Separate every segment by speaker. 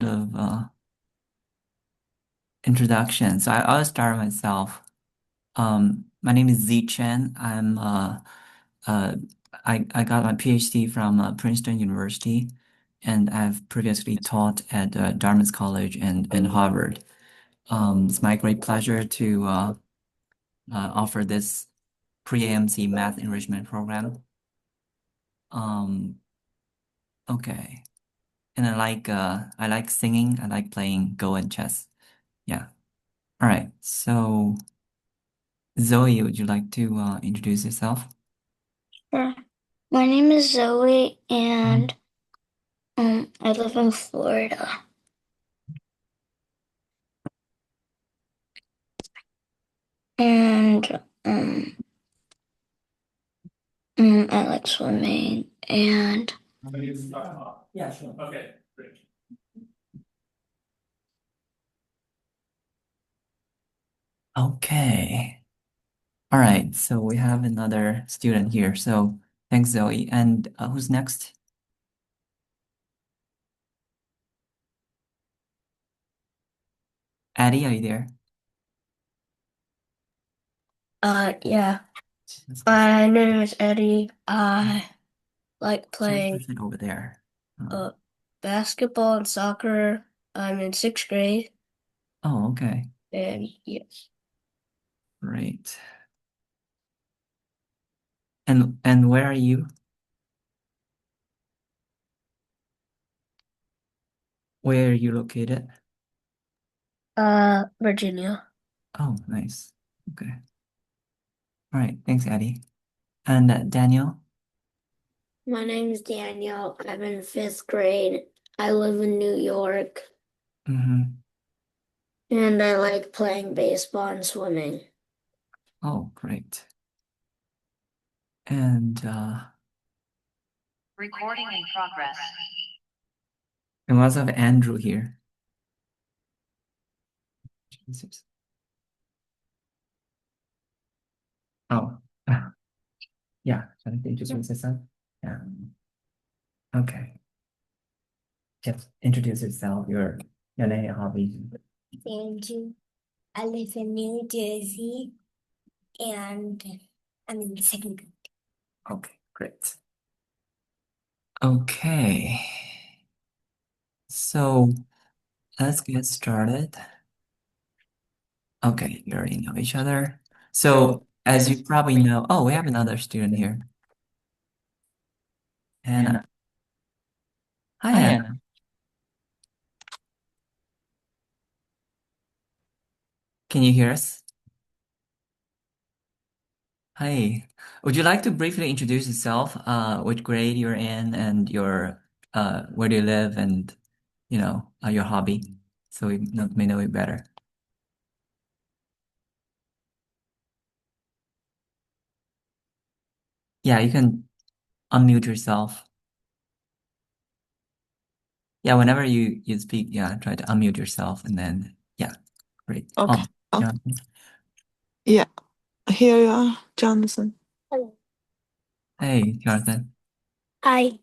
Speaker 1: of introduction. I'll start myself. My name is Z Chen. Uh, I got my PhD from Princeton University, and I've previously taught at Dartmouth College and Harvard. It's my great pleasure to offer this Pre-AMC Math Enrichment Program. Um, okay, and I like singing. I like playing Go and chess. Yeah. All right. So. Zoe, would you like to introduce yourself?
Speaker 2: Sure. My name is Zoe,
Speaker 1: Mhm.
Speaker 2: and I live in Florida, and I like swimming, and
Speaker 1: Yeah, sure. Okay, great. Okay. All right. So we have another student here. So thanks, Zoe. And who's next? Addie, are you there?
Speaker 2: yeah.
Speaker 1: Let's go.
Speaker 2: My name is Eddie. I like
Speaker 1: Same
Speaker 2: playing
Speaker 1: person over there.
Speaker 2: uh basketball and soccer. I'm in sixth grade,
Speaker 1: Oh, okay.
Speaker 2: and yes,
Speaker 1: Great. And where are you? Where are you located?
Speaker 2: Virginia.
Speaker 1: Oh, nice. Okay. All right. Thanks, Addie. And Daniel?
Speaker 2: My name is Daniel. I'm in fifth grade. I live in New York,
Speaker 1: Mm-hmm.
Speaker 2: and I like playing baseball and swimming.
Speaker 1: Oh, great. And
Speaker 3: Recording in progress.
Speaker 1: we also have Andrew here. Oh, yeah. Trying to introduce yourself. Yeah. Okay. Just introduce yourself, your name, your hobby.
Speaker 2: Andrew. I live in New Jersey, and I'm in second grade.
Speaker 1: Okay, great. Okay. So let's get started. Okay, you already know each other.
Speaker 2: So,
Speaker 1: So as you probably know, oh, we have another student here. Hannah.
Speaker 3: Hannah.
Speaker 1: Hi,
Speaker 3: Hi,
Speaker 1: Hannah.
Speaker 3: Hannah.
Speaker 1: Can you hear us? Hi. Would you like to briefly introduce yourself, which grade you're in and your where do you live and your hobby so we may know you better. Yeah, you can unmute yourself. Yeah, whenever you speak, yeah, try to unmute yourself and then yeah, great.
Speaker 4: Okay.
Speaker 1: Oh,
Speaker 4: Okay.
Speaker 1: yeah.
Speaker 4: Yeah. Here you are, Jonathan.
Speaker 2: Hello.
Speaker 1: Hey, Jonathan.
Speaker 2: Hi.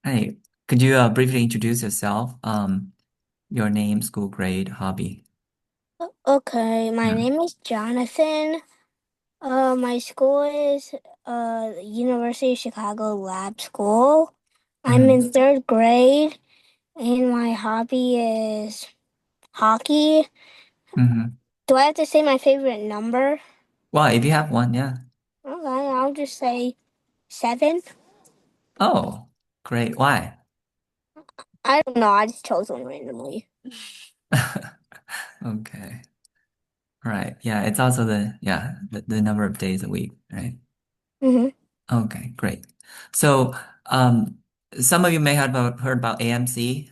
Speaker 1: Hey, could you briefly introduce yourself? Your name, school grade, hobby.
Speaker 2: Okay, my
Speaker 1: Yeah.
Speaker 2: name is Jonathan. My school is University of Chicago Lab School. I'm
Speaker 1: Mhm.
Speaker 2: in third grade, and my hobby is hockey.
Speaker 1: Mhm.
Speaker 2: Do I have to say my favorite number?
Speaker 1: Well, if you have one, yeah.
Speaker 2: Okay, I'll just say seven.
Speaker 1: Oh, great. Why?
Speaker 2: I don't know. I just chose one randomly.
Speaker 1: Okay. Right. Yeah, it's also the number of days a week, right?
Speaker 2: Mm-hmm.
Speaker 1: Okay, great. So, um, some of you may have heard about AMC.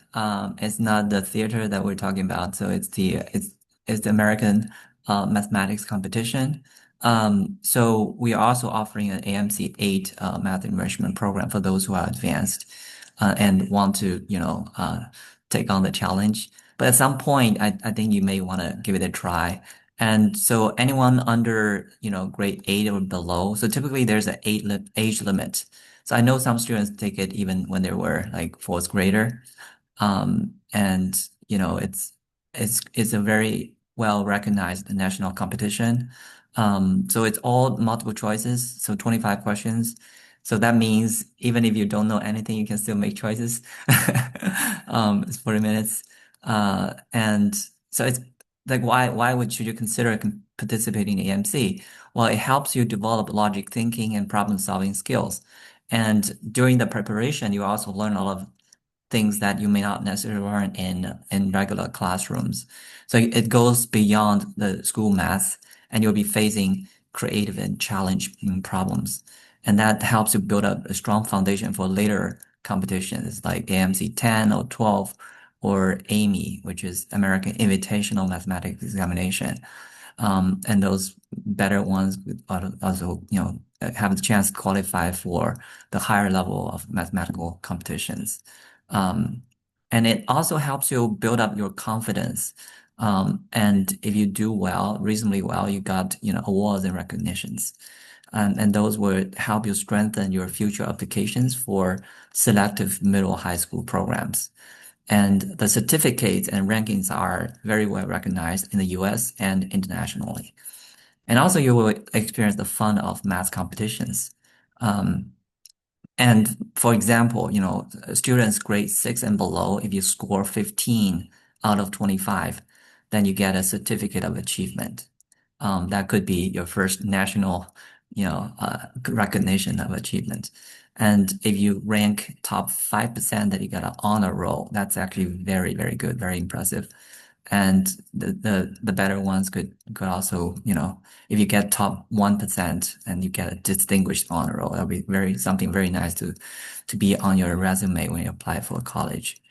Speaker 1: It's not the theater that we're talking about. So it's the American mathematics competition. So we are also offering an AMC 8 math enrichment program for those who are advanced and want to, take on the challenge. But at some point, I think you may want to give it a try. And so anyone under, grade 8 or below, so typically there's an age limit. So I know some students take it even when they were like fourth grader. And it's a very well recognized national competition. So it's all multiple choices, so 25 questions. So that means even if you don't know anything, you can still make choices. It's 40 minutes. And so it's like why would should you consider participating in AMC? Well, it helps you develop logic thinking and problem solving skills. And during the preparation, you also learn a lot of things that you may not necessarily learn in regular classrooms. So it goes beyond the school math, and you'll be facing creative and challenging problems. And that helps you build up a strong foundation for later competitions like AMC 10 or 12 or AME, which is American Invitational Mathematics Examination. And those better ones would also, have the chance to qualify for the higher level of mathematical competitions. Um, and it also helps you build up your confidence. And if you do well, reasonably well, you got, awards and recognitions. And those would help you strengthen your future applications for selective middle high school programs. And the certificates and rankings are very well recognized in the US and internationally. And also you will experience the fun of math competitions. Um, and for example, students grade 6 and below, if you score 15 out of 25, then you get a certificate of achievement. That could be your first national, recognition of achievement. And if you rank top 5%, that you get an honor roll. That's actually very, very good, very impressive. And the better ones could also, if you get top 1% and you get a distinguished honor roll, that'll be something very nice to be on your resume when you apply for college.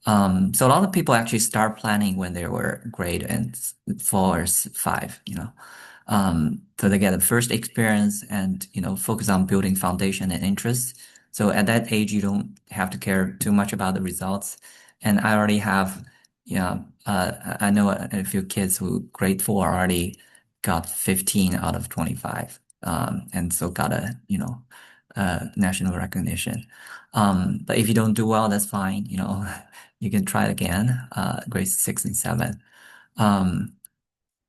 Speaker 1: So a lot of people actually start planning when they were grade and 4 or 5, so they get the first experience and, focus on building foundation and interest. So at that age, you don't have to care too much about the results. And I already have, I know a few kids who grade 4 already got 15 out of 25. And so got national recognition. But if you don't do well, that's fine. You can try it again, grade 6 and 7. Um,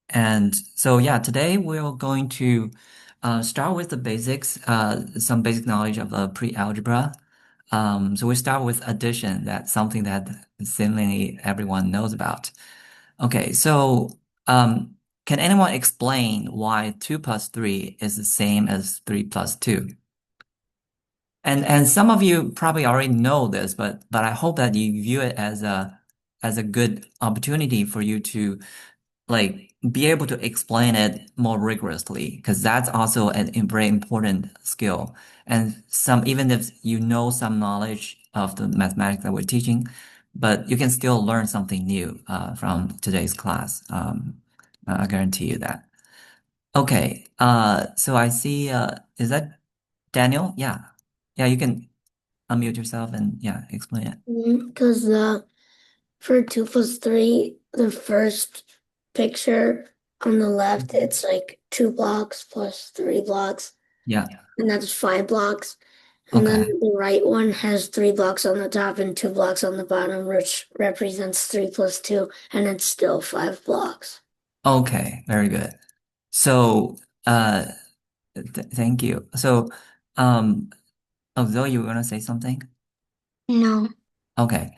Speaker 1: and so, yeah, today we're going to start with the basics, some basic knowledge of pre-algebra. So we start with addition. That's something that seemingly everyone knows about. Okay, so can anyone explain why 2 plus 3 is the same as 3 plus 2? And some of you probably already know this, but I hope that you view it as a good opportunity for you to like be able to explain it more rigorously, because that's also a very important skill. And even if you know some knowledge of the mathematics that we're teaching, but you can still learn something new from today's class. I guarantee you that. Okay. So I see. Is that Daniel? Yeah. Yeah. You can unmute yourself and yeah, explain it.
Speaker 2: Because for 2 plus 3, the first picture on the left, it's like 2 blocks plus 3 blocks,
Speaker 1: Yeah.
Speaker 2: and that's 5 blocks. And then
Speaker 1: Okay.
Speaker 2: the right one has 3 blocks on the top and 2 blocks on the bottom, which represents 3 plus 2, and it's still 5 blocks.
Speaker 1: Okay. Very good. So, thank you. So, um, Zoe, you were gonna say something?
Speaker 2: No.
Speaker 1: Okay.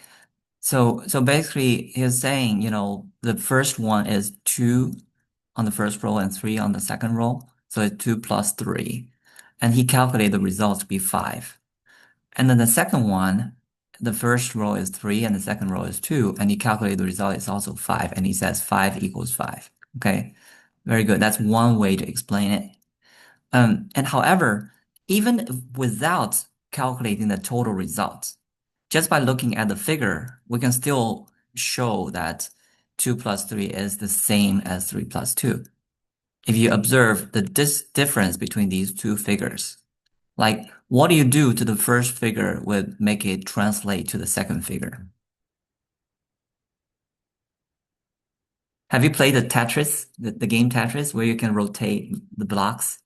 Speaker 1: So basically, he's saying, the first one is 2 on the first row and 3 on the second row. So it's 2 plus 3. And he calculated the result to be 5. And then the second one, the first row is 3 and the second row is 2. And he calculated the result is also 5. And he says 5 equals 5. Okay. Very good. That's one way to explain it. And however, even without calculating the total results, just by looking at the figure, we can still show that 2 plus 3 is the same as 3 plus 2. If you observe the difference between these two figures, like what do you do to the first figure would make it translate to the second figure? Have you played the Tetris, the game Tetris, where you can rotate the blocks?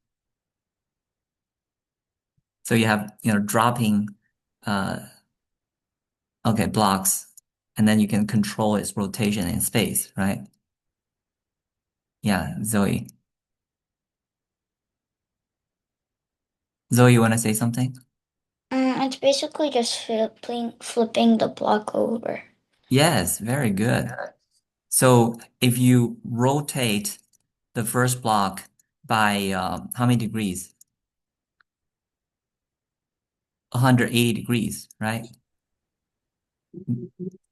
Speaker 1: So you have, dropping, uh, okay, blocks. and then you can control its rotation in space, right? Yeah, Zoe. Zoe, you want to say something?
Speaker 2: It's basically just flipping the block over.
Speaker 1: Yes, very good. So if you rotate the first block by how many degrees? 180 degrees, right?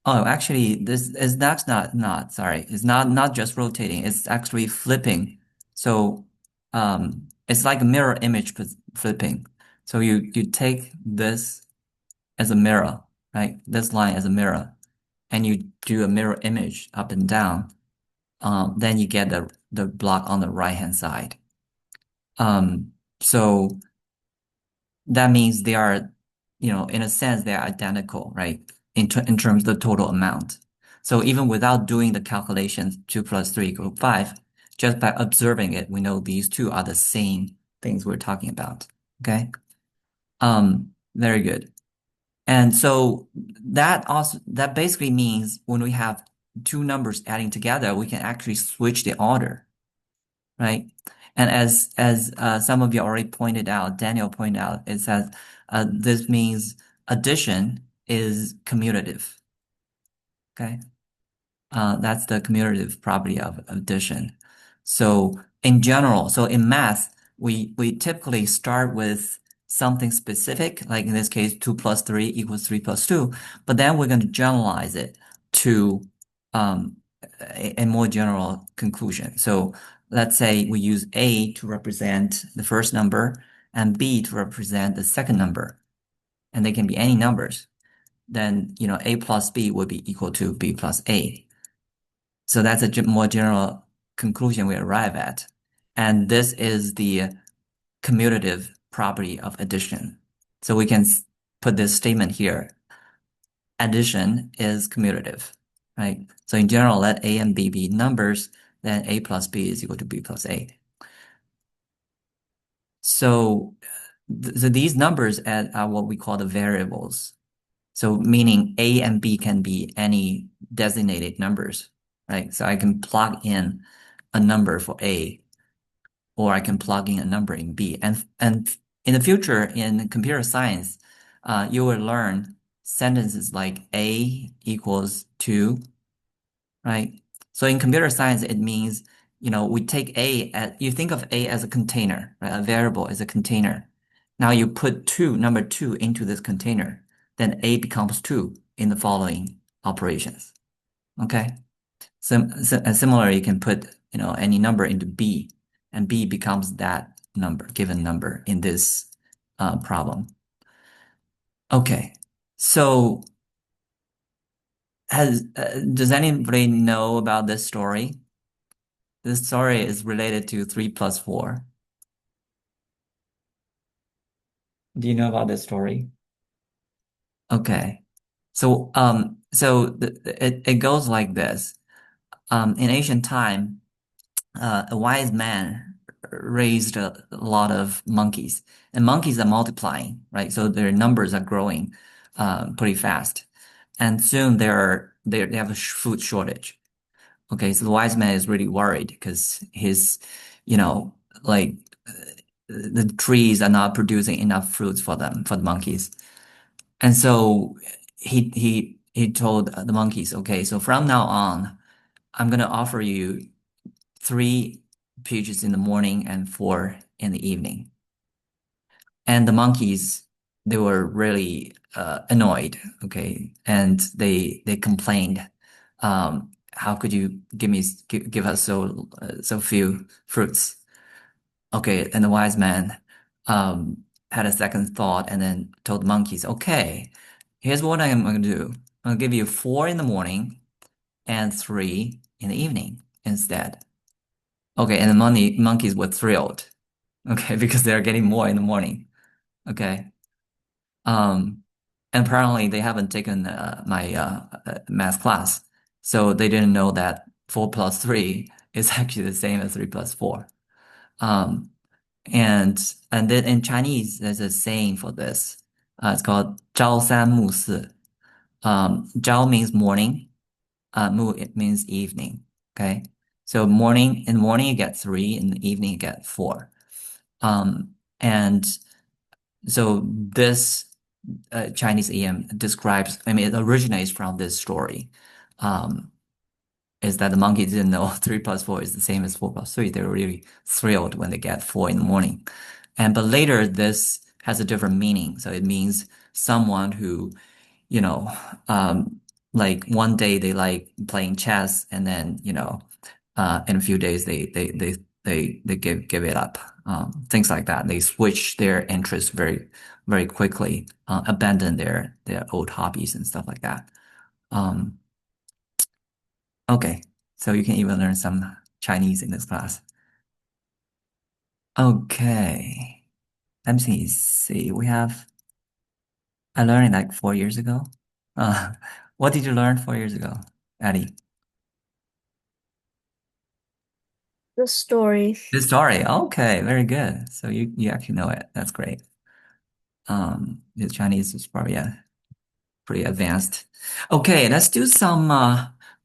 Speaker 1: Oh, actually, this is that's not sorry. It's not just rotating. It's actually flipping. So, it's like a mirror image flipping. So you take this as a mirror, right? This line as a mirror, and you do a mirror image up and down. Then you get the block on the right hand side. So that means they are, in a sense, they are identical, right? In terms of the total amount. So even without doing the calculations, 2 plus 3 equals 5, just by observing it, we know these two are the same things we're talking about. Okay. Very good. And so that basically means when we have two numbers adding together, we can actually switch the order, right? And as some of you already pointed out, Daniel pointed out, it says this means addition is commutative. Okay, that's the commutative property of addition. So in general, so in math, we typically start with something specific, like in this case, 2 plus 3 equals 3 plus 2, but then we're going to generalize it to um, a more general conclusion. So let's say we use A to represent the first number and B to represent the second number, and they can be any numbers. Then, A plus B would be equal to B plus A. So that's a more general conclusion we arrive at. And this is the commutative property of addition. So we can put this statement here. Addition is commutative, right? So in general, let A and B be numbers, then A plus B is equal to B plus A. So, these numbers are what we call the variables. So meaning A and B can be any designated numbers, right? So I can plug in a number for A, or I can plug in a number in B. And in the future, in computer science, you will learn sentences like A equals 2, right? So in computer science, it means, we take you think of A as a container, right? A variable is a container. Now you put number 2 into this container, then A becomes 2 in the following operations. Okay? Similarly, you can put, any number into B, and B becomes that given number in this problem. Okay. So does anybody know about this story? This story is related to 3 plus 4. Do you know about this story? Okay. So it goes like this. In ancient time, a wise man raised a lot of monkeys, and monkeys are multiplying, right? So their numbers are growing pretty fast, and soon they have a food shortage. Okay, so the wise man is really worried because you know, like the trees are not producing enough fruits for the monkeys. And so he told the monkeys, okay, so from now on, I'm gonna offer you 3 peaches in the morning and 4 in the evening. And the monkeys, they were really annoyed, okay, and they complained, how could you give us so few fruits? Okay, and the wise man had a second thought and then told the monkeys, okay, here's what I'm going to do. I'm going to give you 4 in the morning and 3 in the evening instead. Okay, and the monkeys were thrilled. Okay, because they're getting more in the morning. Okay. Um, and apparently they haven't taken my math class, so they didn't know that 4 plus 3 is actually the same as 3 plus 4. Um, and then in Chinese, there's a saying for this. It's called 朝三暮四. Zhao means morning. Mu it means evening. Okay. So in the morning you get 3, in the evening you get 4. And so this Chinese idiom describes, I mean, it originates from this story. Um, is that the monkey didn't know 3 plus 4 is the same as 4 plus 3. They were really thrilled when they get 4 in the morning. But later this has a different meaning. So it means someone who, you know, um, like one day they like playing chess and then, in a few days they give it up. Things like that. They switch their interests very, very quickly, abandon their old hobbies and stuff like that. Um, Okay, so you can even learn some Chinese in this class. Okay, let me see. I learned it like 4 years ago. Uh, what did you learn 4 years ago, Addie?
Speaker 2: The story.
Speaker 1: The story. Okay, very good. So you actually know it. That's great. The Chinese is probably pretty advanced. Okay, let's do some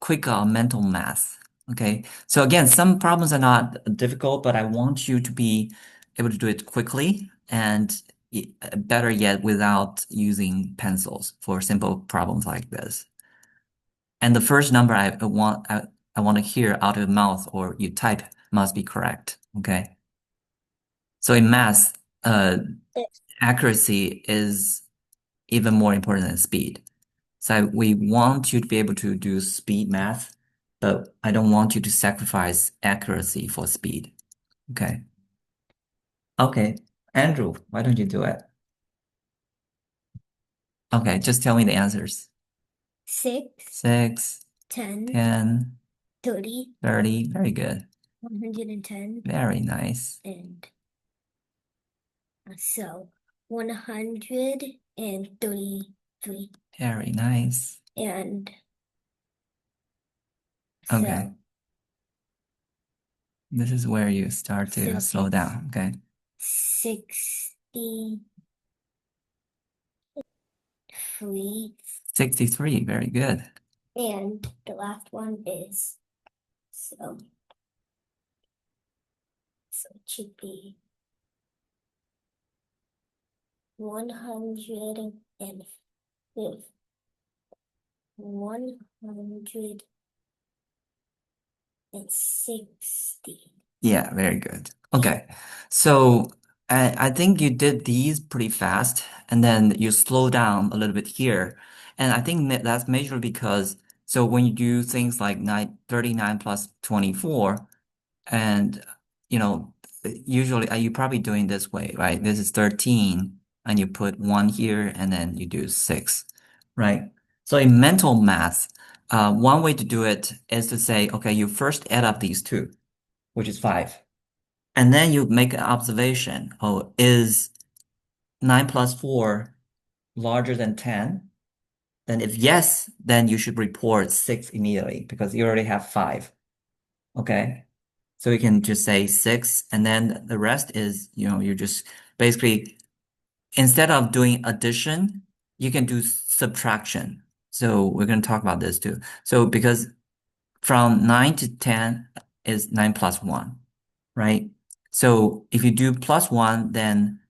Speaker 1: quick mental math. Okay, so again, some problems are not difficult, but I want you to be able to do it quickly and better yet without using pencils for simple problems like this. And the first number I want to hear out of your mouth or you type must be correct. Okay, so in math, accuracy is even more important than speed. So we want you to be able to do speed math, but I don't want you to sacrifice accuracy for speed. Okay. Okay. Andrew, why don't you do it? Okay, just tell me the answers.
Speaker 2: 6,
Speaker 1: 6,
Speaker 2: 10,
Speaker 1: 10,
Speaker 2: 30,
Speaker 1: 30. Very good.
Speaker 2: 110,
Speaker 1: Very nice.
Speaker 2: and so 133,
Speaker 1: Very nice.
Speaker 2: and
Speaker 1: Okay.
Speaker 2: so
Speaker 1: This is where you start to
Speaker 2: So
Speaker 1: slow down. Okay.
Speaker 2: 63,
Speaker 1: 63. Very good.
Speaker 2: and the last one is so it should be 105, 160.
Speaker 1: Yeah, very good. Okay. So I think you did these pretty fast and then you slow down a little bit here. And I think that's majorly because so when you do things like 39 plus 24 and you know usually you're probably doing this way, right? This is 13 and you put 1 here and then you do 6, right? So in mental math, one way to do it is to say, okay, you first add up these two, which is 5. And then you make an observation. Oh, is 9 plus 4 larger than 10? Then if yes, then you should report 6 immediately because you already have 5. Okay. So you can just say 6 and then the rest is, you just basically, instead of doing addition, you can do subtraction. So we're going to talk about this too. So because from 9 to 10 is 9 plus 1, right? So if you do plus 1, then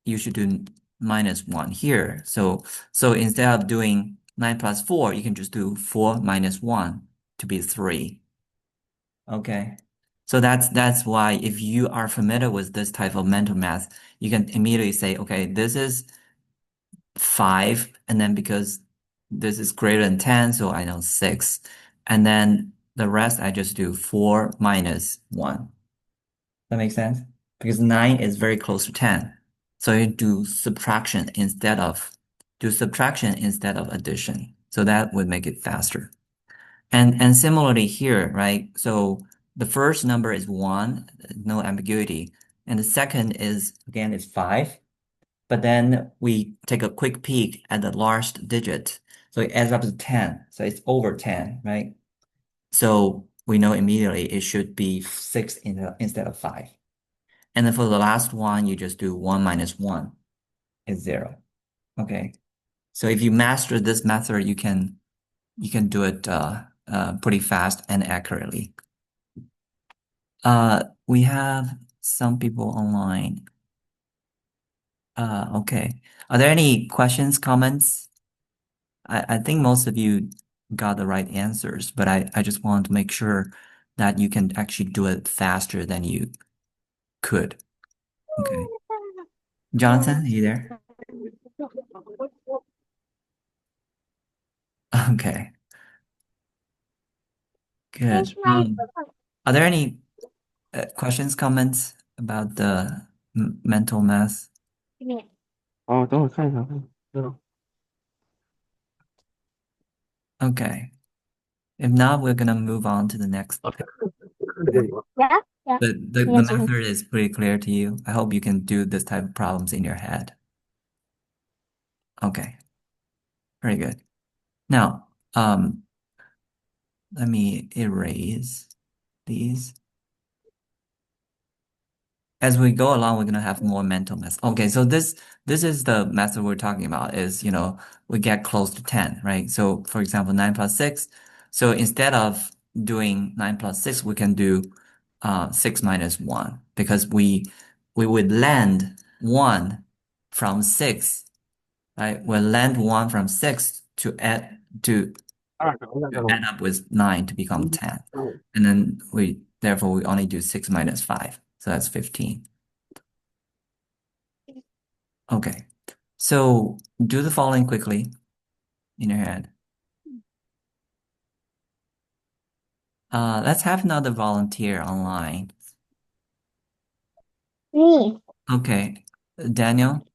Speaker 1: you should do minus 1 here. So instead of doing 9 plus 4, you can just do 4 minus 1 to be 3. Okay. So that's why if you are familiar with this type of mental math, you can immediately say, okay, this is 5, and then because this is greater than 10, so I know 6. And then the rest I just do 4 minus 1. That makes sense? Because 9 is very close to 10. So you do subtraction instead of addition. So that would make it faster. And similarly here, right? So the first number is 1, no ambiguity. And the second is, again, is 5. But then we take a quick peek at the last digit. So it adds up to 10. So it's over 10, right? So we know immediately it should be 6 instead of 5. And then for the last one, you just do 1 minus 1 is 0. Okay. So if you master this method, you can do it pretty fast and accurately. We have some people online. Okay. Are there any questions, comments? I think most of you got the right answers, but I just want to make sure that you can actually do it faster than you could. Okay. Jonathan, are you there? Okay, good. Are there any questions, comments about the mental math?
Speaker 3: 哦，等会看一下，Okay.
Speaker 1: If not, we're gonna move on to the next. The method is pretty clear to you. I hope you can do this type of problems in your head. Okay, very good. Now, let me erase these. As we go along, we're gonna have more mental math. Okay, so this is the method we're talking about is, we get close to 10, right? So for example, 9 plus 6. So instead of doing 9 plus 6, we can do 6 minus 1 because we would lend 1 from 6, right? We'll lend 1 from 6 to add up with 9 to become 10. And then therefore we only do 6 minus 5. So that's 15. Okay. So do the following quickly in your head. Let's have another volunteer online.
Speaker 2: Me.
Speaker 1: Okay. Daniel?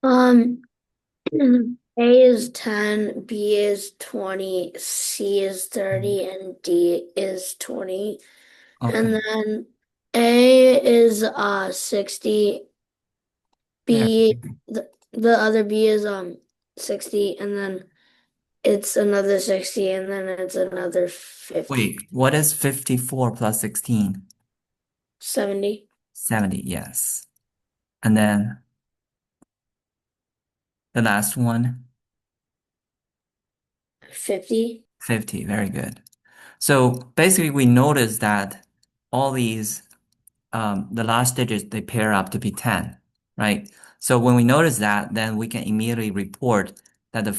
Speaker 2: Um, A is 10, B is 20, C is 30, and D is 20. And
Speaker 1: Okay.
Speaker 2: then A is 60,
Speaker 1: There.
Speaker 2: B the other B is 60, and then it's another 60, and then it's another 50.
Speaker 1: Wait, what is 54 plus 16?
Speaker 2: 70,
Speaker 1: 70, yes. And then the last one,
Speaker 2: 50.
Speaker 1: 50. Very good. So basically, we notice that all these the last digits they pair up to be 10, right? So when we notice that, then we can immediately report that the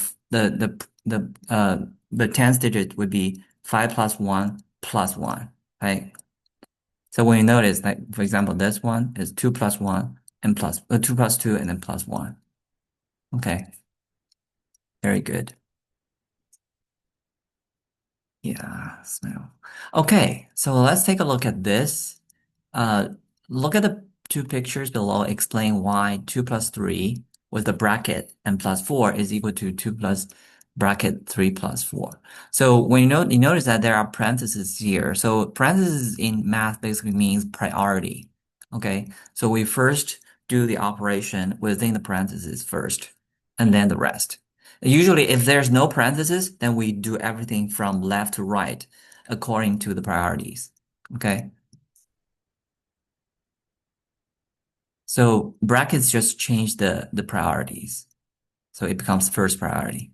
Speaker 1: 10th digit would be 5 plus 1 plus 1, right? So when you notice, like for example, this one is 2 plus 1 and 2 plus 2 and then plus 1. Okay, very good. Yeah, smell. Okay, so let's take a look at this. Uh, Look at the two pictures below. Explain why 2 plus 3 with the bracket and plus 4 is equal to 2 plus bracket 3 plus 4. So when you notice that there are parentheses here. So parentheses in math basically means priority. Okay, so we first do the operation within the parentheses first, and then the rest. Usually, if there's no parentheses, then we do everything from left to right according to the priorities. Okay. So brackets just change the priorities. So it becomes first priority.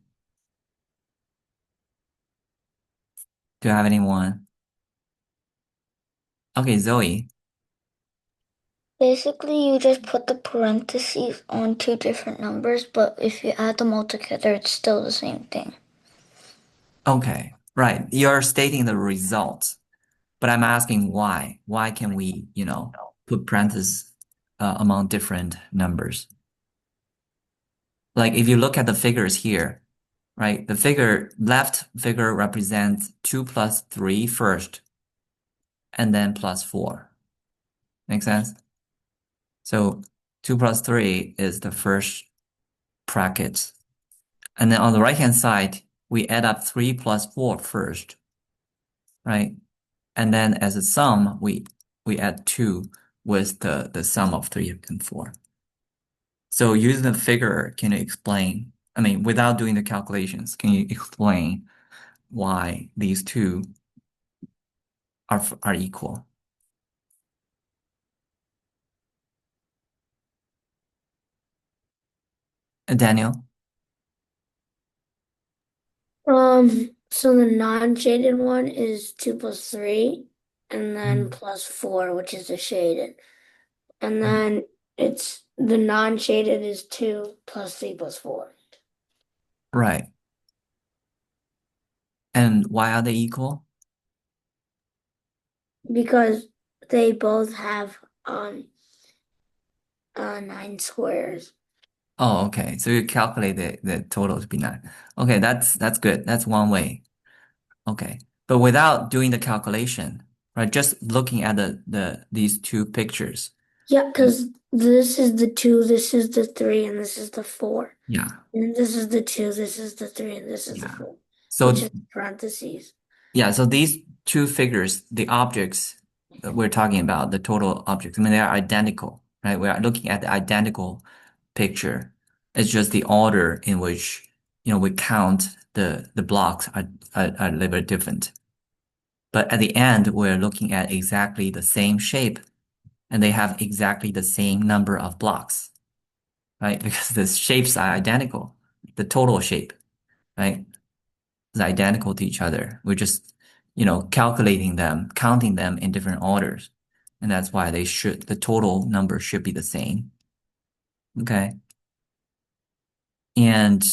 Speaker 1: Do you have anyone? Okay, Zoe.
Speaker 5: Basically, you just put the parentheses on two different numbers, but if you add them all together, it's still the same thing.
Speaker 1: Okay, right. You're stating the results, but I'm asking why. Why can we, put parentheses among different numbers? Like if you look at the figures here, right? The left figure represents 2 plus 3 first, and then plus 4. Make sense? So 2 plus 3 is the first bracket. And then on the right-hand side, we add up 3 plus 4 first, right? And then as a sum, we add 2 with the sum of 3 and 4. So using the figure, can you explain, I mean, without doing the calculations, can you explain why these two are equal? Daniel?
Speaker 2: So the non-shaded one is 2 plus 3, and then
Speaker 1: Mm.
Speaker 2: plus 4, which is the shaded. And then it's the non-shaded is 2 plus 3 plus 4.
Speaker 1: Right. And why are they equal?
Speaker 2: Because they both have 9 squares.
Speaker 1: Oh, okay. So you calculate the total to be nine. Okay, that's good. That's one way. Okay. But without doing the calculation, right? Just looking at these two pictures.
Speaker 2: Yeah, because this is the 2, this is the 3, and this is the 4.
Speaker 1: Yeah.
Speaker 2: And this is the 2, this is the 3, and this is the
Speaker 1: Yeah.
Speaker 2: 4, which
Speaker 1: So
Speaker 2: is parentheses.
Speaker 1: yeah, so these two figures, the objects that we're talking about, the total objects, I mean, they are identical, right? We are looking at the identical picture. It's just the order in which, we count the blocks are a little bit different. But at the end, we're looking at exactly the same shape and they have exactly the same number of blocks, right? Because the shapes are identical, the total shape, right? Is identical to each other. We're just, calculating them, counting them in different orders. And that's why the total number should be the same. Okay. And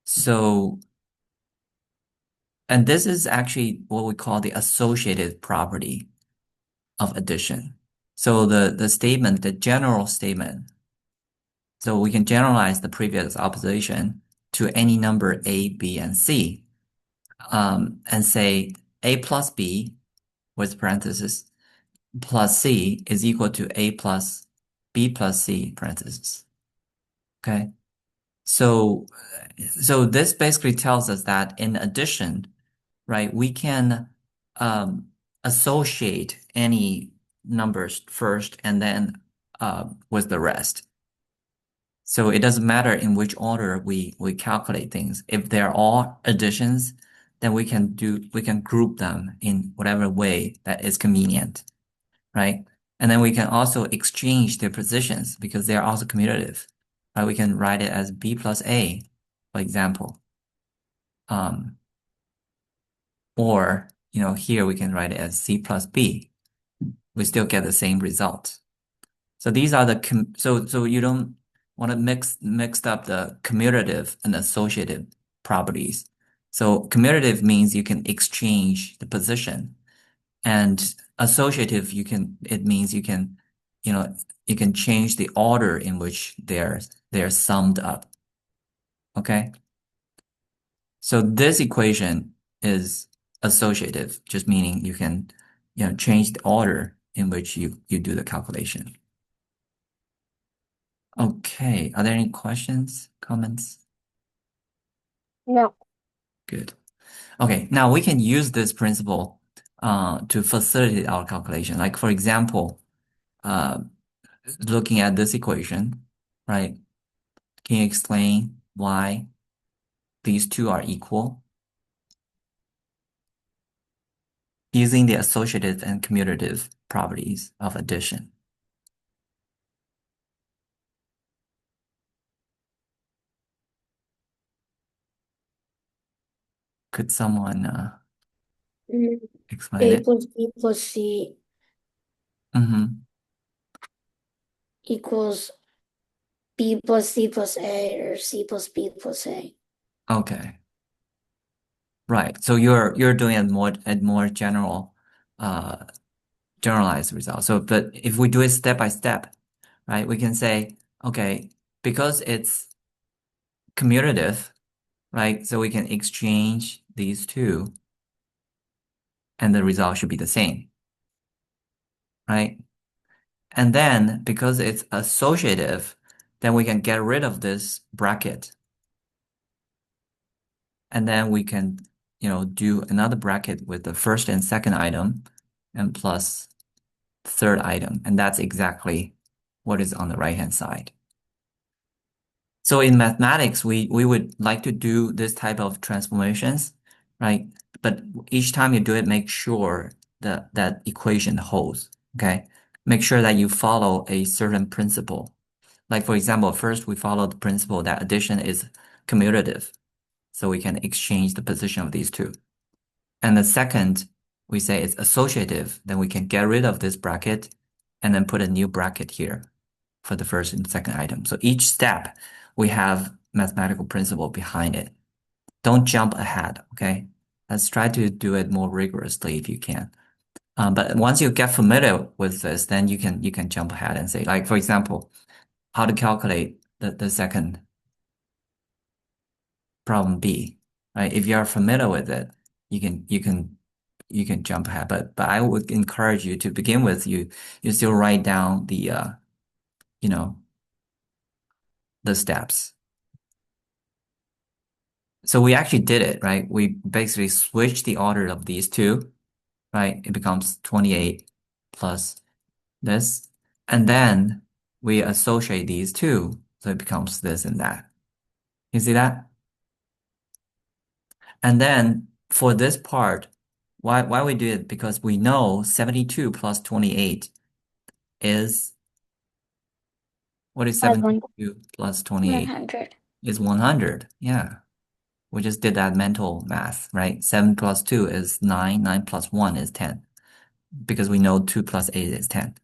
Speaker 1: so, and this is actually what we call the associative property of addition. So the statement, the general statement, so we can generalize the previous opposition to any number A, B, and C, and say A plus B with parentheses plus C is equal to A plus B plus C parentheses. Okay. So, so this basically tells us that in addition, right, we can um, associate any numbers first and then with the rest. So it doesn't matter in which order we calculate things. If they're all additions, then we can group them in whatever way that is convenient, right? And then we can also exchange their positions because they're also commutative, right? We can write it as B plus A, for example. Um, or, here we can write it as C plus B. We still get the same result. So these are so you don't want to mix up the commutative and associative properties. So commutative means you can exchange the position, and associative it means you know you can change the order in which they're summed up. Okay? So this equation is associative, just meaning you can change the order in which you do the calculation. Okay, are there any questions, comments?
Speaker 5: No.
Speaker 1: Good. Okay, now we can use this principle to facilitate our calculation. Like for example, uh, looking at this equation, right? Can you explain why these two are equal using the associative and commutative properties of addition? Could someone
Speaker 2: Mm,
Speaker 1: explain
Speaker 2: A
Speaker 1: it?
Speaker 2: plus B plus C
Speaker 1: Mm-hmm.
Speaker 2: equals B plus C plus A or C plus B plus A.
Speaker 1: Okay. Right. So you're doing a more uh generalized result. So but if we do it step by step, right, we can say, okay, because it's commutative, right? So we can exchange these two and the result should be the same, right? And then because it's associative, then we can get rid of this bracket. And then we can, do another bracket with the first and second item and plus third item. And that's exactly what is on the right-hand side. So in mathematics, we would like to do this type of transformations, right? But each time you do it, make sure that equation holds, okay? Make sure that you follow a certain principle. Like for example, first we follow the principle that addition is commutative, so we can exchange the position of these two. And the second, we say it's associative, then we can get rid of this bracket and then put a new bracket here for the first and second item. So each step we have mathematical principle behind it. Don't jump ahead, okay? Let's try to do it more rigorously if you can. But once you get familiar with this, then you can jump ahead and say, like for example, how to calculate the second problem B, right? If you are familiar with it, you can jump ahead. But I would encourage you to begin with you still write down the you know the steps. So we actually did it, right? We basically switched the order of these two, right? It becomes 28 plus this, and then we associate these two, so it becomes this and that. You see that? And then for this part, why we do it? Because we know 72 plus 28 is, what is 72 plus 28?
Speaker 5: 100.
Speaker 1: Is 100. Yeah. We just did that mental math, right? 7 plus 2 is 9, 9 plus 1 is 10, because we know 2 plus 8 is 10.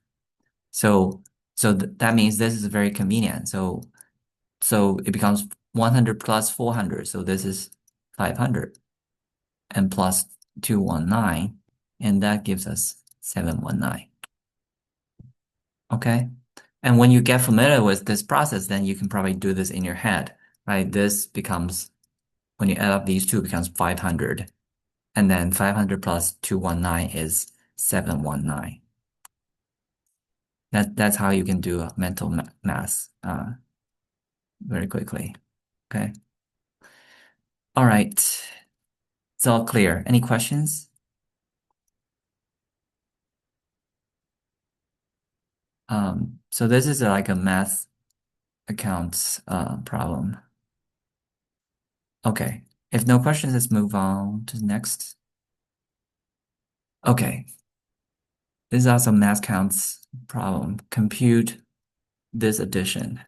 Speaker 1: So that means this is very convenient. So it becomes 100 plus 400. So this is 500 and plus 219, and that gives us 719. Okay. And when you get familiar with this process, then you can probably do this in your head, right? This becomes, when you add up these two, it becomes 500. And then 500 plus 219 is 719. That's how you can do mental math very quickly. Okay. All right. It's all clear. Any questions? So this is like a math accounts problem. Okay. If no questions, let's move on to the next. Okay. This is also math counts problem. Compute this addition.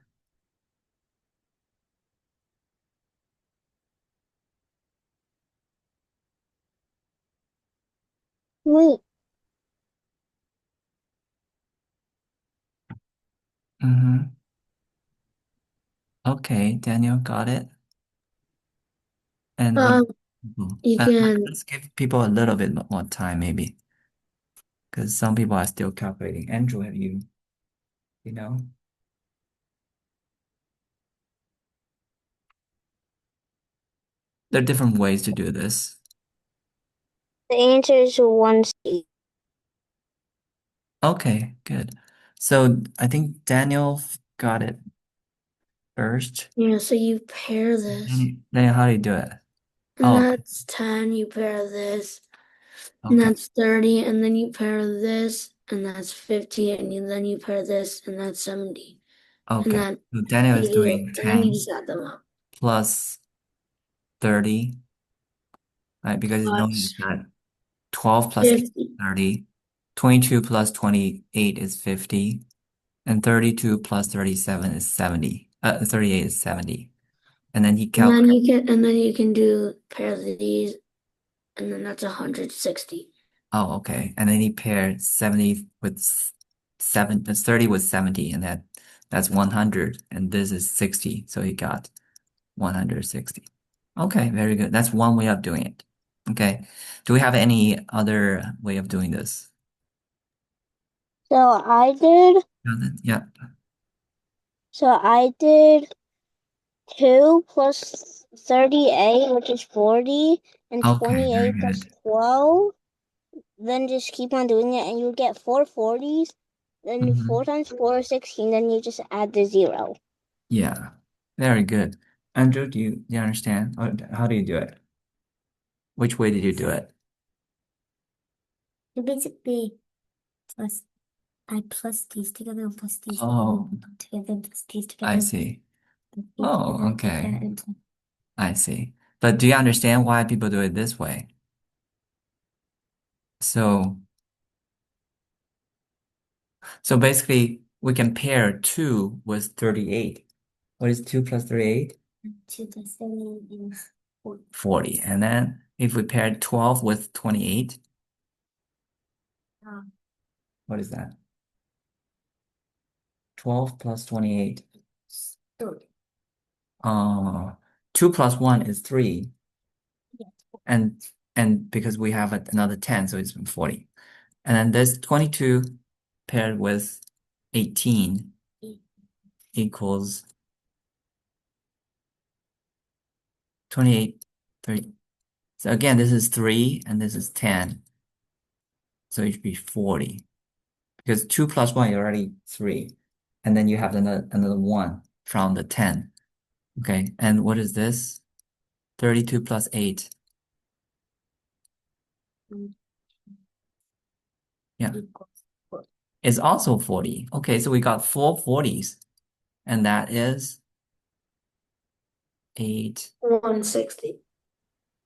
Speaker 5: Wait,
Speaker 1: Mm-hmm. Okay, Daniel got it. And what?
Speaker 2: Um, you can,
Speaker 1: Let's give people a little bit more time, maybe, because some people are still calculating. Andrew, have you know? There are different ways to do this.
Speaker 5: the answer is 1C.
Speaker 1: Okay, good. So I think Daniel got it first.
Speaker 2: so you pair this,
Speaker 1: Daniel, how do you do it?
Speaker 2: and
Speaker 1: Oh,
Speaker 2: that's 10, you pair this, and
Speaker 1: okay.
Speaker 2: that's 30, and then you pair this, and that's 50, and then you pair this, and that's 70. And
Speaker 1: Okay.
Speaker 2: then
Speaker 1: So Daniel is doing
Speaker 2: and then you
Speaker 1: 10
Speaker 2: just add them up.
Speaker 1: plus 30, right? Because you know
Speaker 2: Plus
Speaker 1: that 12 plus 8 is
Speaker 2: 50.
Speaker 1: 30, 22 plus 28 is 50, and 32 plus 37 is 70. 38 is 70. And then he calculates.
Speaker 2: And then you can do pair these, and then that's 160.
Speaker 1: Oh, okay. And then he paired 70 with 30 with 70, and that's 100, and this is 60. So he got 160. Okay, very good. That's one way of doing it. Okay. Do we have any other way of doing this?
Speaker 5: So I did,
Speaker 1: Jonathan? Yeah.
Speaker 5: so I did 2 plus 38, which is 40, and
Speaker 1: Okay, very
Speaker 5: 28 plus
Speaker 1: good.
Speaker 5: 12. Then just keep on doing it, and you get 4 40s. Then 4
Speaker 1: Hmm.
Speaker 5: times 4 is 16. Then you just add the 0.
Speaker 1: Yeah, very good. Andrew, do you understand? Or how do you do it? Which way did you do it?
Speaker 2: You basically plus I plus these together and plus these
Speaker 1: Oh,
Speaker 2: together and plus these
Speaker 1: I
Speaker 2: together
Speaker 1: see.
Speaker 2: and these
Speaker 1: Oh,
Speaker 2: together like that
Speaker 1: okay.
Speaker 2: and plus.
Speaker 1: I see. But do you understand why people do it this way? So, so basically, we can pair 2 with 38. What is 2 plus 38?
Speaker 2: 2 plus 38 is 40.
Speaker 1: 40. And then if we pair 12 with 28, what is that? 12 plus 28.
Speaker 2: 30.
Speaker 1: 2 plus 1 is 3.
Speaker 2: Yeah.
Speaker 1: And because we have another 10, so it's 40. And then there's 22 paired with 18 equals 28, 30. So again, this is 3 and this is 10. So it should be 40. Because 2 plus 1 is already 3. And then you have another 1 from the 10. Okay, and what is this? 32 plus 8. Yeah,
Speaker 2: Equals 40.
Speaker 1: it's also 40. Okay, so we got 4 40s. And that is 8.
Speaker 2: 160.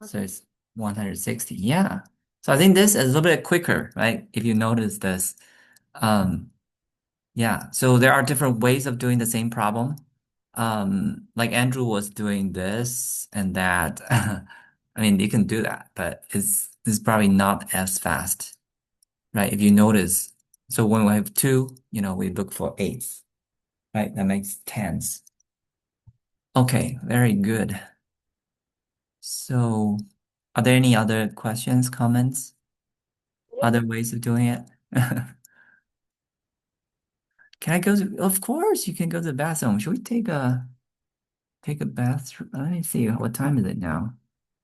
Speaker 1: So it's 160. Yeah. So I think this is a little bit quicker, right? If you notice this. Um, yeah. So there are different ways of doing the same problem. Like Andrew was doing this and that. I mean, you can do that, but it's probably not as fast, right? If you notice. So when we have 2, we look for 8s, right? That makes 10s. Okay, very good. So are there any other questions, comments? Other ways of doing it? Can I go to, of course you can go to the bathroom. Should we take a bathroom? Let me see, what time is it now?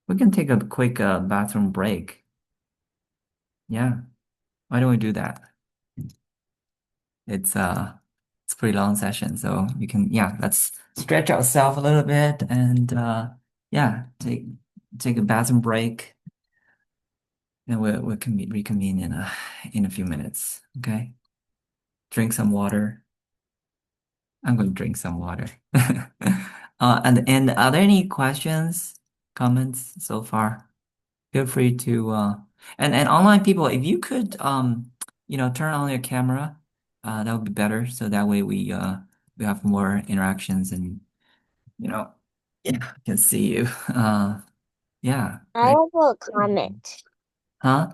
Speaker 1: We can take a quick bathroom break. Yeah, why don't we do that? It's it's a pretty long session, so we can, yeah, let's stretch ourselves a little bit and yeah, take a bathroom break and we'll reconvene in a few minutes. Okay. Drink some water. I'm going to drink some water. And are there any questions, comments so far? Feel free to and online people, if you could turn on your camera, that would be better. So that way we have more interactions and you know yeah, can see you. Yeah,
Speaker 3: I
Speaker 1: great.
Speaker 3: have a comment.
Speaker 1: Huh?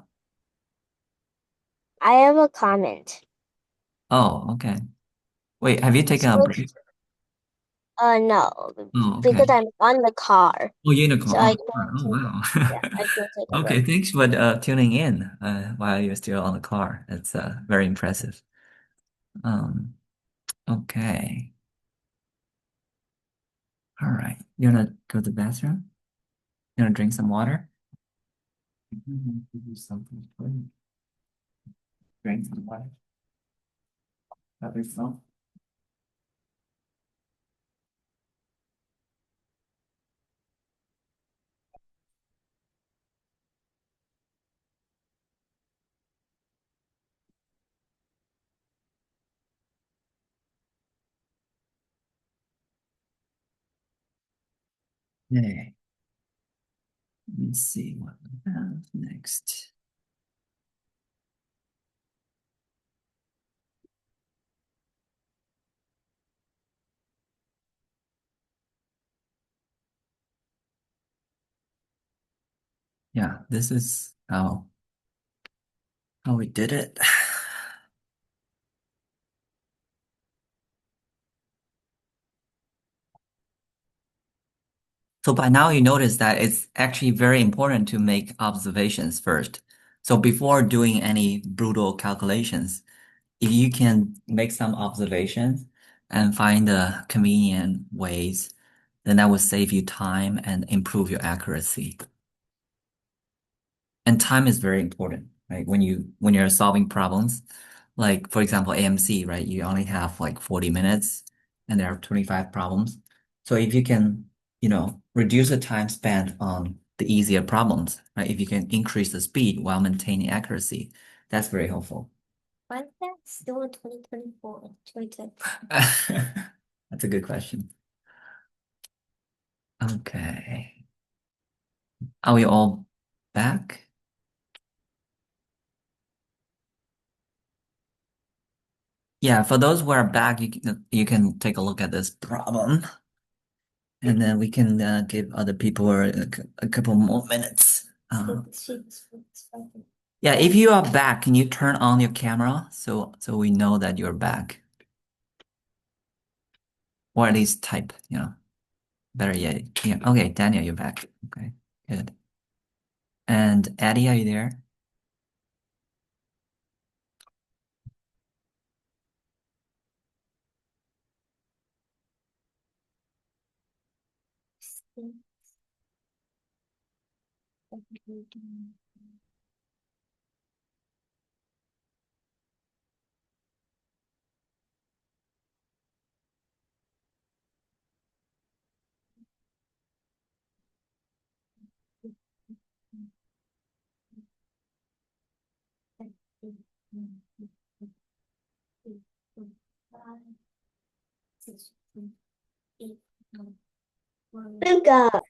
Speaker 3: I have a comment.
Speaker 1: Oh, okay. Wait, have you taken a
Speaker 3: So,
Speaker 1: break?
Speaker 3: no,
Speaker 1: Oh, okay.
Speaker 3: because I'm on the car,
Speaker 1: Oh, unicorn.
Speaker 3: so
Speaker 1: Oh,
Speaker 3: I
Speaker 1: car.
Speaker 3: can't
Speaker 1: Oh,
Speaker 3: take,
Speaker 1: wow.
Speaker 3: yeah, I can't take a
Speaker 1: Okay,
Speaker 3: break.
Speaker 1: thanks for tuning in while you're still on the car. That's very impressive. Um, okay. All right. You wanna go to the bathroom? You wanna drink some water? Do something. Drink some water. Have some. Okay. Let me see what we have next. Yeah, this is how we did it. So by now you notice that it's actually very important to make observations first. So before doing any brutal calculations, if you can make some observations and find the convenient ways, then that will save you time and improve your accuracy. And time is very important, right? When you're solving problems, like for example, AMC, right? You only have like 40 minutes and there are 25 problems. So if you can, reduce the time spent on the easier problems, right? If you can increase the speed while maintaining accuracy, that's very helpful.
Speaker 2: Why is that still in 2024? 2010.
Speaker 1: That's a good question. Okay. Are we all back? Yeah, for those who are back, you can take a look at this problem, and then we can give other people a couple more minutes. Yeah, if you are back, can you turn on your camera so we know that you're back, or at least type, better yet. Yeah, okay, Daniel, you're back. Okay, good. And Addie, are you there?
Speaker 3: Good God.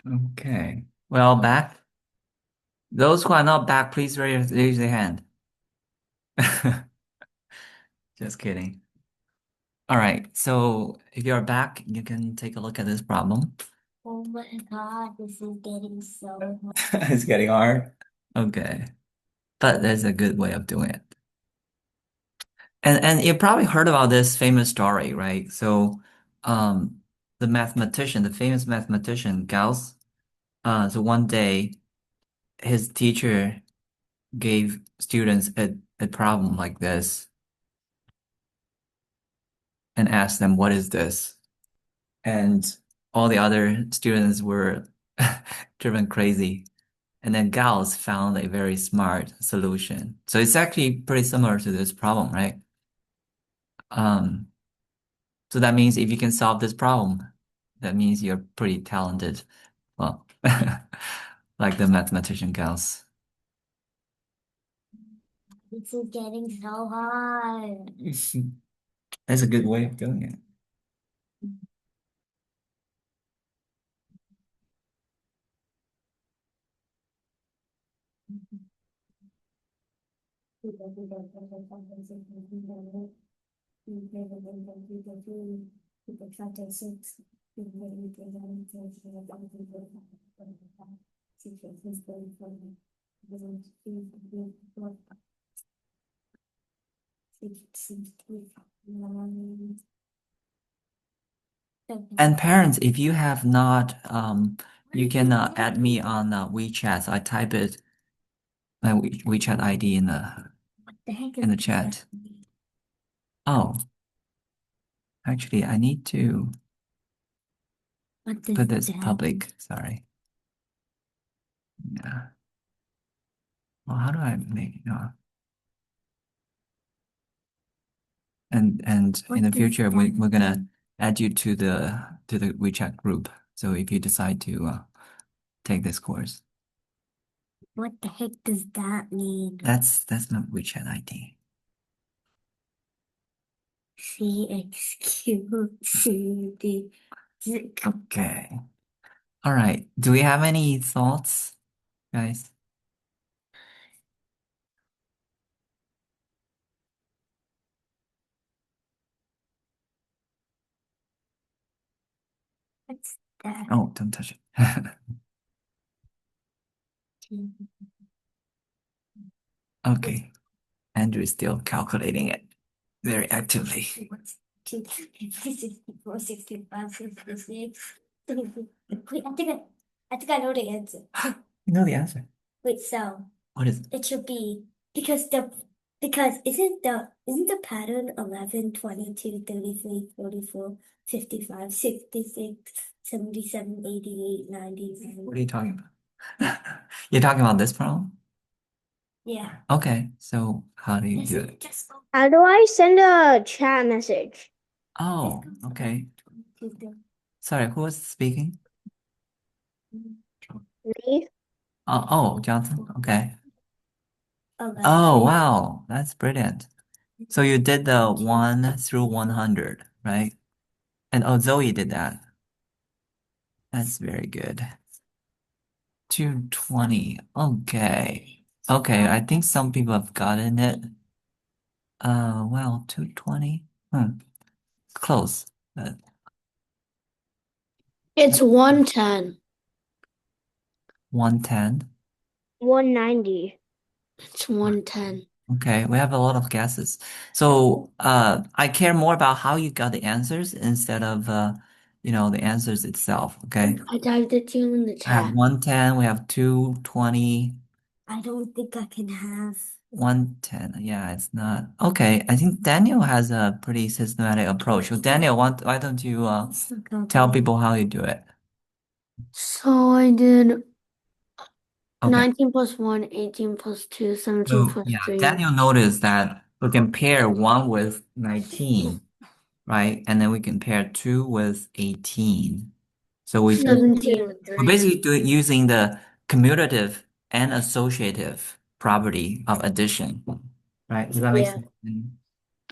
Speaker 1: Okay. Well, back. Those who are not back, please raise your hand. Just kidding. All right. So if you're back, you can take a look at this problem.
Speaker 3: Oh my God, this is getting so hard.
Speaker 1: It's getting hard. Okay. But there's a good way of doing it. And you probably heard about this famous story, right? So um the famous mathematician Gauss, so one day his teacher gave students a problem like this and asked them, what is this? And all the other students were driven crazy. And then Gauss found a very smart solution. So it's actually pretty similar to this problem, right? Um, so that means if you can solve this problem, that means you're pretty talented. Well, like the mathematician Gauss.
Speaker 3: This is getting so hard.
Speaker 1: That's a good way of doing it. And parents, if you have not, you can add me on WeChat. So I type it my WeChat ID in
Speaker 3: What the heck
Speaker 1: the
Speaker 3: is
Speaker 1: chat. Oh, actually, I need to
Speaker 3: What
Speaker 1: put
Speaker 3: does
Speaker 1: this
Speaker 3: that
Speaker 1: public. Sorry. Yeah. Well, how do I make and
Speaker 3: What
Speaker 1: in the
Speaker 3: does
Speaker 1: future,
Speaker 3: that
Speaker 1: we're gonna add you to the WeChat group. So if you decide to take this course,
Speaker 3: What the heck does that mean?
Speaker 1: that's my WeChat ID.
Speaker 3: CXQCD.
Speaker 1: Okay. All right. Do we have any thoughts, guys?
Speaker 3: What's that?
Speaker 1: Oh, don't touch it. Okay. Andrew is still calculating it very actively.
Speaker 3: 2, 3, 4, 65, 66. Wait, I think I know the answer.
Speaker 1: You know the answer.
Speaker 3: Wait, so
Speaker 1: What is it?
Speaker 3: it should be because isn't the pattern 11, 22, 33, 44, 55, 66, 77, 88, 90?
Speaker 1: What are you talking about? You're talking about this problem?
Speaker 3: Yeah.
Speaker 1: Okay, so how do you do it?
Speaker 3: Just go
Speaker 2: How do I send a chat message?
Speaker 1: Oh, okay.
Speaker 3: to the
Speaker 1: Sorry, who was speaking?
Speaker 2: Me?
Speaker 1: Oh, Johnson. Okay.
Speaker 3: 11.
Speaker 1: Oh, wow. That's brilliant. So you did the 1 through 100, right? And oh, Zoe did that. That's very good. 220. Okay. Okay, I think some people have gotten it. Well, 220. Close. But
Speaker 2: It's 110.
Speaker 1: 110.
Speaker 2: 190. It's 110.
Speaker 1: Okay, we have a lot of guesses. So, I care more about how you got the answers instead of, the answers itself. Okay.
Speaker 2: I typed it to you in the
Speaker 1: I have
Speaker 2: chat.
Speaker 1: 110, we have 220,
Speaker 3: I don't think I can have.
Speaker 1: 110. Yeah, it's not. Okay, I think Daniel has a pretty systematic approach. So Daniel, why don't you tell people how you do it?
Speaker 2: So I did
Speaker 1: Okay.
Speaker 2: 19 plus 1, 18 plus 2, 17
Speaker 1: So
Speaker 2: plus
Speaker 1: yeah,
Speaker 2: 3.
Speaker 1: Daniel noticed that we can pair 1 with 19, right? And then we can pair 2 with 18. So we're
Speaker 2: 17 with 3.
Speaker 1: basically using the commutative and associative property of addition, right? Does that make
Speaker 2: Yeah.
Speaker 1: sense?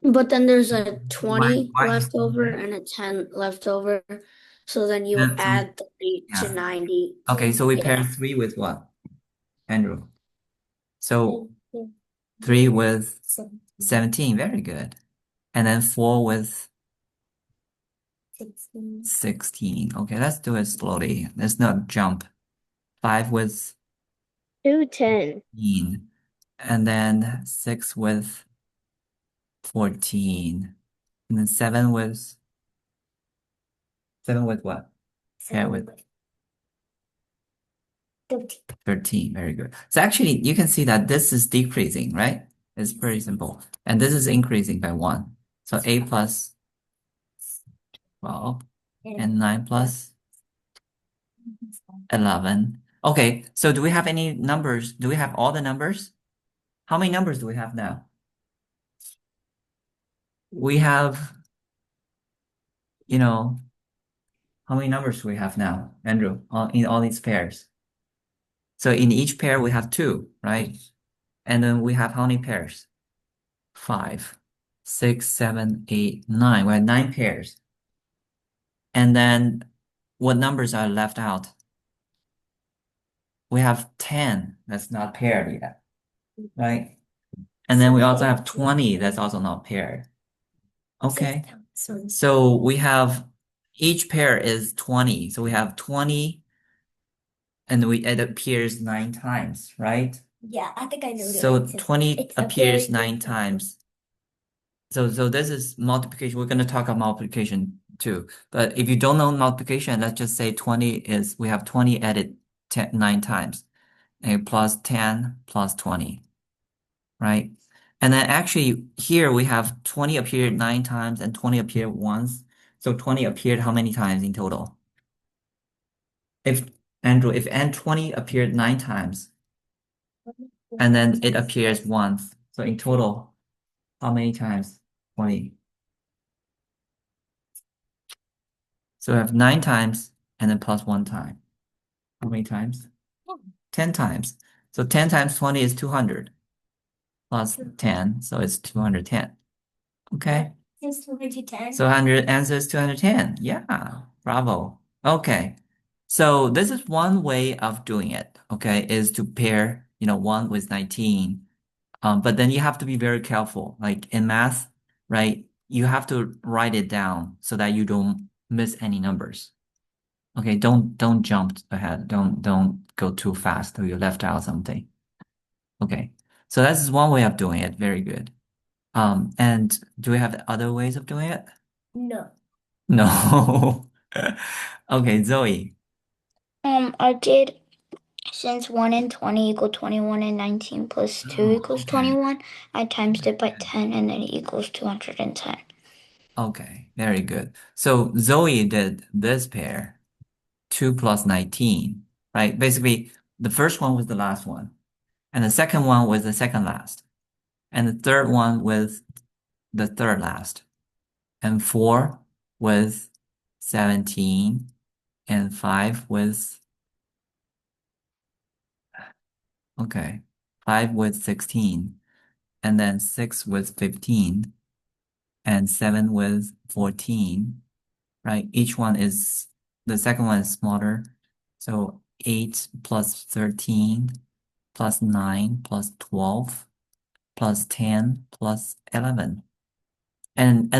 Speaker 2: But then there's a
Speaker 1: Why,
Speaker 2: 20
Speaker 1: why is
Speaker 2: left over and a 10 left over. So then you
Speaker 1: that so,
Speaker 2: add 30 to
Speaker 1: yeah.
Speaker 2: 90.
Speaker 1: Okay, so we pair
Speaker 2: Yeah.
Speaker 1: 3 with what, Andrew? So 3 with 17, very good. And then 4 with
Speaker 3: 16.
Speaker 1: 16. Okay, let's do it slowly. Let's not jump. 5 with
Speaker 2: 210.
Speaker 1: 10. And then 6 with 14. And then 7 with what? Yeah, with
Speaker 3: 13.
Speaker 1: 13. Very good. So actually, you can see that this is decreasing, right? It's pretty simple. And this is increasing by 1. So 8 plus 12 and 9 plus 11. Okay, so do we have any numbers? Do we have all the numbers? How many numbers do we have now? We have, how many numbers do we have now, Andrew, in all these pairs? So in each pair, we have 2, right? And then we have how many pairs? 5, 6, 7, 8, 9. We have 9 pairs. And then what numbers are left out? We have 10 that's not paired yet, right? And then we also have 20 that's also not paired. Okay. So we have each pair is 20. So we have 20 and it appears 9 times, right?
Speaker 3: Yeah, I think I know the
Speaker 1: So
Speaker 3: answer.
Speaker 1: 20
Speaker 3: It's a
Speaker 1: appears
Speaker 3: very
Speaker 1: 9
Speaker 3: good
Speaker 1: times. So this is multiplication. We're going to talk about multiplication too. But if you don't know multiplication, let's just say we have 20 added 9 times. And plus 10 plus 20, right? And then actually here we have 20 appeared 9 times and 20 appeared once. So 20 appeared how many times in total? If if N20 appeared 9 times and then it appears once. So in total, how many times? 20. So we have 9 times and then plus 1 time. How many times? 10 times. So 10 times 20 is 200 plus 10. So it's 210. Okay.
Speaker 3: Since 210.
Speaker 1: So 100 answers 210. Yeah, bravo. Okay. So this is one way of doing it, okay, is to pair, 1 with 19. But then you have to be very careful. Like in math, right? You have to write it down so that you don't miss any numbers. Okay, don't jump ahead. Don't go too fast or you left out something. Okay. So that's one way of doing it. Very good. And do we have other ways of doing it?
Speaker 3: No.
Speaker 1: No. Okay, Zoe.
Speaker 5: I did since 1 and 20 equal 21 and 19 plus 2
Speaker 1: Oh,
Speaker 5: equals
Speaker 1: okay.
Speaker 5: 21, I times it by 10 and then it equals 210.
Speaker 1: Okay, very good. So Zoe did this pair, 2 plus 19, right? Basically, the first one was the last one, and the second one was the second last, and the third one was the third last, and 4 was 17, and 5 was, okay, 5 was 16, and then 6 was 15, and 7 was 14, right? Each one is, the second one is smaller. So 8 plus 13 plus 9 plus 12 plus 10 plus 11. And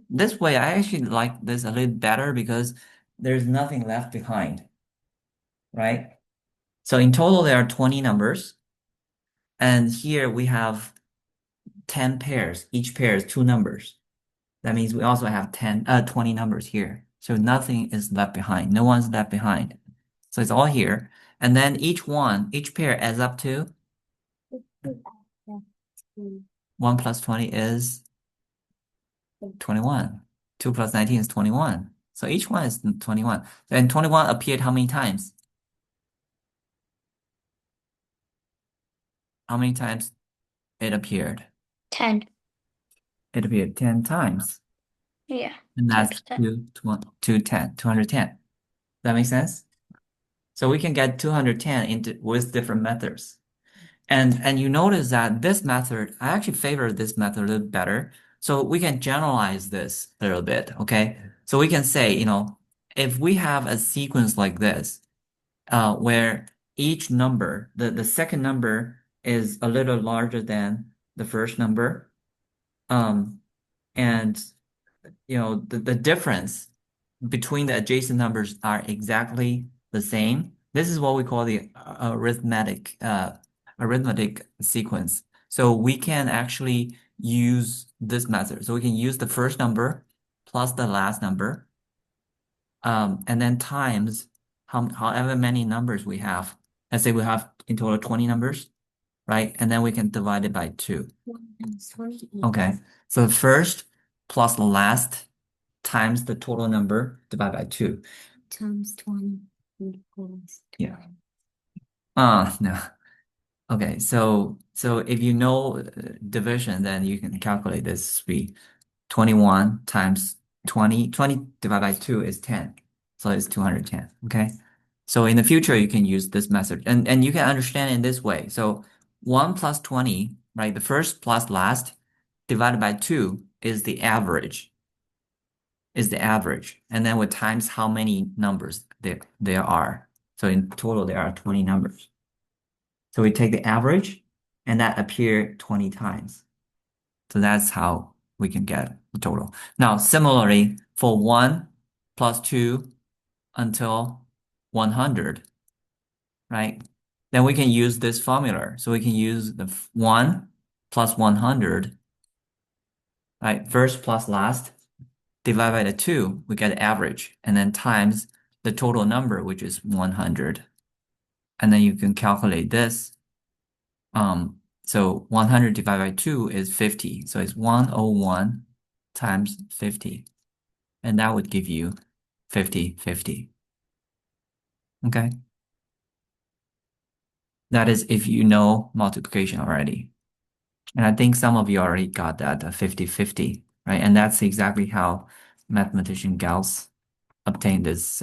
Speaker 1: this way, I actually like this a little better because there's nothing left behind, right? So in total, there are 20 numbers. And here we have 10 pairs. Each pair is two numbers. That means we also have 20 numbers here. So nothing is left behind. No one's left behind. So it's all here. And then each pair adds up to 1 plus 20 is 21. 2 plus 19 is 21. So each one is 21. And 21 appeared how many times? How many times it appeared?
Speaker 5: 10.
Speaker 1: It appeared 10 times.
Speaker 5: Yeah,
Speaker 1: And that's
Speaker 5: times 10.
Speaker 1: 210. That makes sense? So we can get 210 with different methods. And you notice that this method, I actually favor this method a little better. So we can generalize this a little bit, okay? So we can say, if we have a sequence like this, where each number, the second number is a little larger than the first number, and the difference between the adjacent numbers are exactly the same. This is what we call the arithmetic sequence. So we can actually use this method. So we can use the first number plus the last number, and then times however many numbers we have. Let's say we have in total 20 numbers, right? And then we can divide it by 2. Okay. So the first plus the last times the total number divided by 2.
Speaker 3: Times 20 equals
Speaker 1: Yeah.
Speaker 3: 12.
Speaker 1: No. Okay, so if you know division, then you can calculate this to be 21 times 20. 20 divided by 2 is 10. So it's 210. Okay. So in the future, you can use this method and you can understand it in this way. So 1 plus 20, right? The first plus last divided by 2 is the average, And then with times how many numbers there are. So in total, there are 20 numbers. So we take the average and that appear 20 times. So that's how we can get the total. Now, similarly, for 1 plus 2 until 100, right? Then we can use this formula. So we can use the 1 plus 100, right? First plus last, divide by the 2, we get average, and then times the total number, which is 100. And then you can calculate this. So 100 divided by 2 is 50. So it's 101 times 50. And that would give you 50, 50. Okay? That is if you know multiplication already. And I think some of you already got that 50, 50, right? And that's exactly how mathematician Gauss obtained this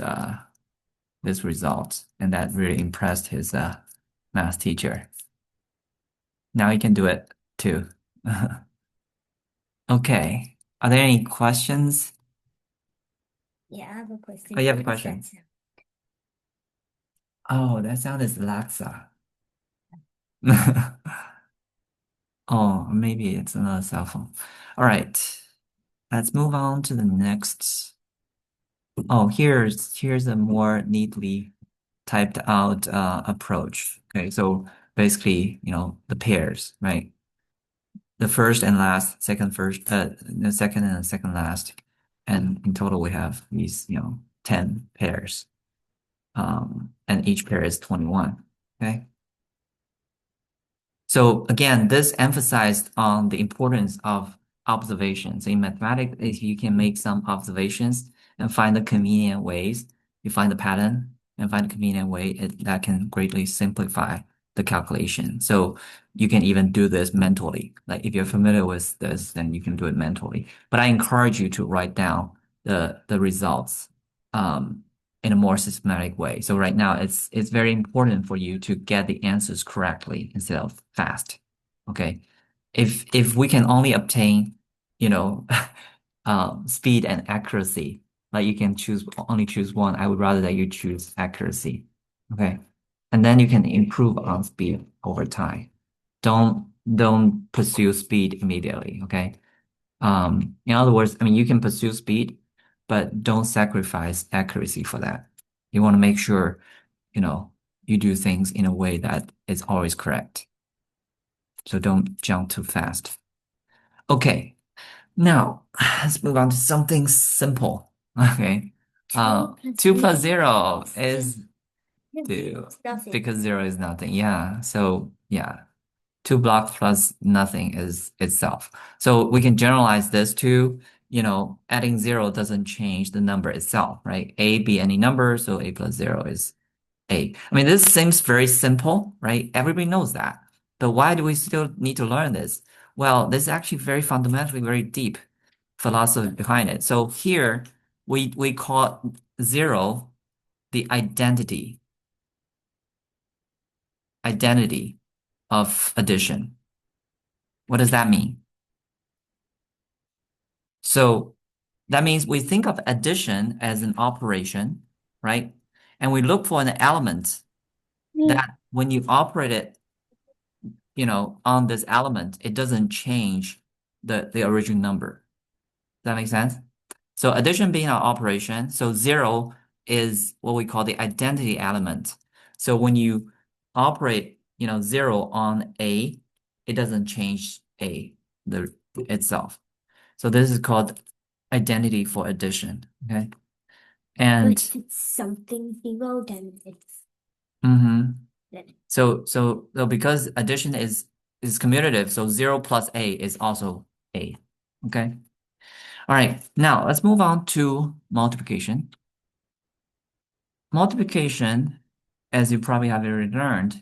Speaker 1: result. And that really impressed his math teacher. Now he can do it too. Okay. Are there any questions?
Speaker 3: Yeah, I have a question.
Speaker 1: Oh, you have a
Speaker 3: What is
Speaker 1: question?
Speaker 3: that sound?
Speaker 1: Oh, that sound is Alexa. Oh, maybe it's another cell phone. All right. Let's move on to the next. Oh, here's a more neatly typed out approach. Okay, so basically, the pairs, right? The first and last, the second and the second last. And in total, we have these, 10 pairs. And each pair is 21. Okay. So again, this emphasized on the importance of observations. In mathematics, if you can make some observations and find the convenient ways, you find the pattern and find a convenient way, that can greatly simplify the calculation. So you can even do this mentally. Like if you're familiar with this, then you can do it mentally. But I encourage you to write down the results in a more systematic way. So right now it's very important for you to get the answers correctly instead of fast. Okay. If we can only obtain, you know, speed and accuracy, like you can only choose one, I would rather that you choose accuracy. Okay. And then you can improve on speed over time. Don't pursue speed immediately. Okay. In other words, I mean, you can pursue speed, but don't sacrifice accuracy for that. You want to make sure, you do things in a way that is always correct. So don't jump too fast. Okay, now let's move on to something simple. Okay. 2 plus 0 is 2
Speaker 3: Nothing.
Speaker 1: because 0 is nothing. Yeah. So yeah, 2 blocks plus nothing is itself. So we can generalize this to, adding 0 doesn't change the number itself, right? A be any number, so A plus 0 is A. I mean, this seems very simple, right? Everybody knows that. But why do we still need to learn this? Well, there's actually very fundamentally, very deep philosophy behind it. So here we call 0 the identity of addition. What does that mean? So that means we think of addition as an operation, right? And we look for an element that when you operate it, on this element, it doesn't change the original number. Does that make sense? So addition being an operation, so 0 is what we call the identity element. So when you operate, 0 on A, it doesn't change itself. So this is called identity for addition. Okay. And
Speaker 3: If it's something 0, then it's
Speaker 1: mhm.
Speaker 3: then
Speaker 1: So because addition is commutative, so 0 plus A is also A. Okay. All right. Now let's move on to multiplication. Multiplication, as you probably have already learned,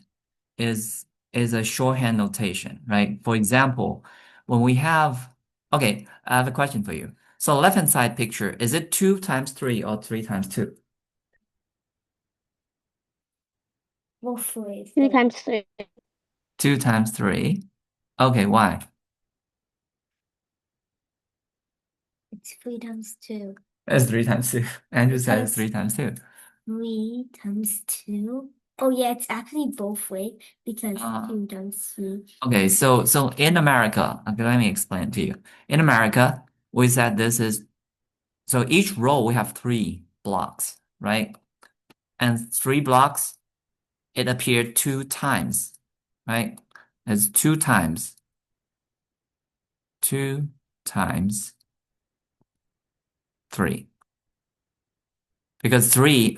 Speaker 1: is a shorthand notation, right? For example, when we have, okay, I have a question for you. So left-hand side picture, is it 2 times 3 or 3 times 2?
Speaker 3: both ways.
Speaker 5: 2 times 3.
Speaker 1: 2 times 3. Okay, why?
Speaker 3: It's 3 times 2.
Speaker 1: It's 3 times 2. Andrew said it's
Speaker 3: Because
Speaker 1: 3 times 2.
Speaker 3: 3 times 2. Oh yeah, it's actually both ways because
Speaker 1: Uh,
Speaker 3: 2 times 3.
Speaker 1: Okay, so in America, okay, let me explain to you. In America, we said this is so each row we have 3 blocks, right? And 3 blocks, it appeared 2 times, right? It's 2 times 2 times 3. Because 3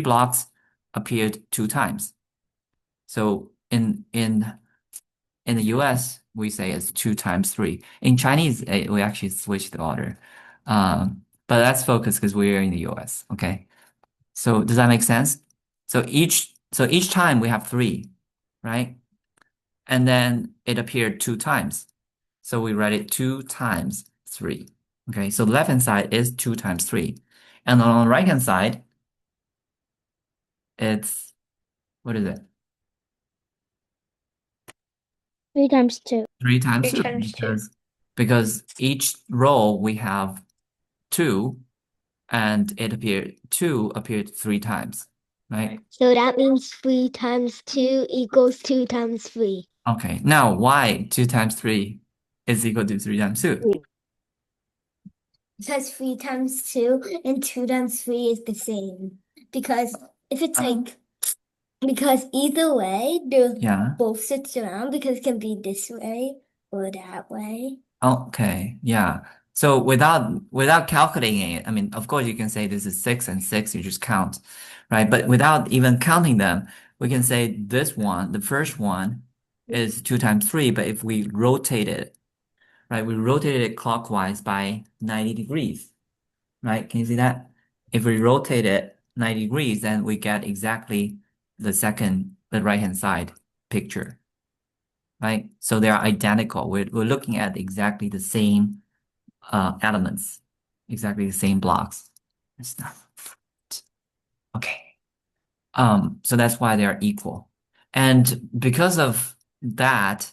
Speaker 1: blocks appeared 2 times. So in the US, we say it's 2 times 3. In Chinese, we actually switch the order. But let's focus because we're in the US, okay? So does that make sense? So each time we have 3, right? And then it appeared 2 times. So we write it 2 times 3. Okay, so the left-hand side is 2 times 3. And on the right-hand side, it's, what is it?
Speaker 5: 3 times 2.
Speaker 1: 3 times
Speaker 5: 3
Speaker 1: 2
Speaker 5: times 2.
Speaker 1: because each row we have 2 and 2 appeared 3 times, right?
Speaker 5: So that means 3 times 2 equals 2 times 3.
Speaker 1: Okay, now why 2 times 3 is equal to 3 times 2?
Speaker 3: Because 3 times 2 and 2 times 3 is the same. Because if it's like Because either way, they're
Speaker 1: Yeah.
Speaker 3: both sits around because it can be this way or that way.
Speaker 1: Okay. Yeah. So without calculating it, I mean, of course you can say this is 6 and 6, you just count, right? But without even counting them, we can say this one, the first one is 2 times 3, but if we rotate it, right? We rotate it clockwise by 90 degrees, right? Can you see that? If we rotate it 90 degrees, then we get exactly the right-hand side picture, right? So they are identical. We're looking at exactly the same elements, exactly the same blocks and stuff. Okay. So that's why they are equal. And because of that,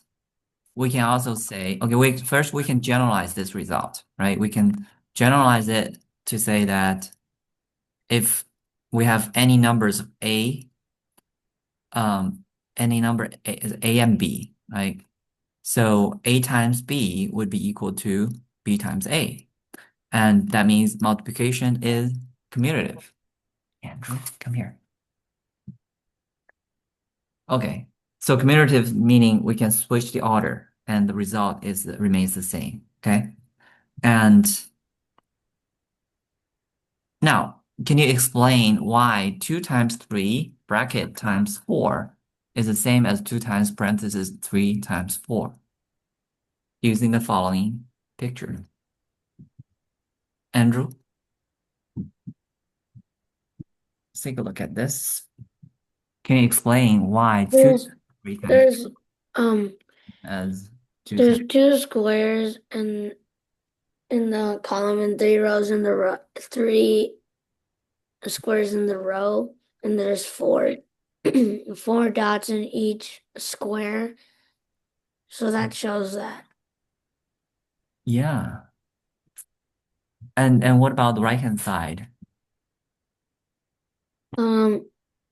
Speaker 1: we can also say, okay, we can generalize this result, right? We can generalize it to say that if we have any numbers of um, any number A and B, right? So A times B would be equal to B times A. And that means multiplication is commutative. Andrew, come here. Okay. So commutative meaning we can switch the order and the result remains the same. Okay. And now, can you explain why 2 times 3 bracket times 4 is the same as 2 times parenthesis 3 times 4 using the following picture? Andrew, let's take a look at this. Can you explain why 2
Speaker 2: There's
Speaker 1: times 3 times
Speaker 2: there's um
Speaker 1: as 2
Speaker 2: there's
Speaker 1: times?
Speaker 2: two squares in the column and three rows in the row, three squares in the row, and there's four dots in each square. So that shows that.
Speaker 1: Yeah. And what about the right-hand side?
Speaker 2: Um,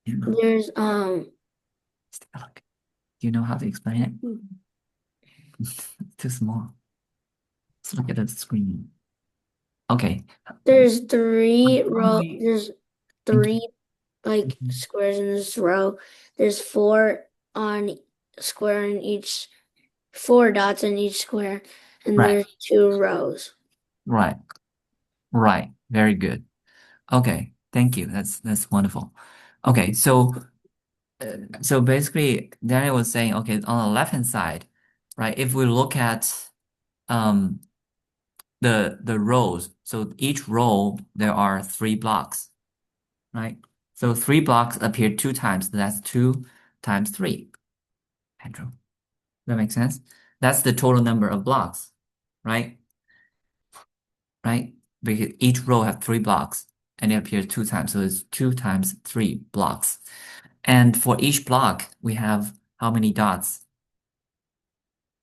Speaker 1: Andrew,
Speaker 2: there's
Speaker 1: let's take a look. Do you know how to explain it? It's too small. Let's look at the screen. Okay.
Speaker 2: there's three row.
Speaker 1: Probably
Speaker 2: There's
Speaker 1: in-
Speaker 2: three like squares in this row. There's four on square in each, four dots in each square, and
Speaker 1: Right,
Speaker 2: there's two rows.
Speaker 1: right, right. Very good. Okay, thank you. That's wonderful. Okay, so basically, Daniel was saying, okay, on the left-hand side, right? If we look at um the rows, so each row there are 3 blocks, right? So 3 blocks appear 2 times. That's 2 times 3. Andrew, that makes sense? That's the total number of blocks, right? Right? Because each row has 3 blocks and it appears 2 times. So it's 2 times 3 blocks. And for each block, we have how many dots?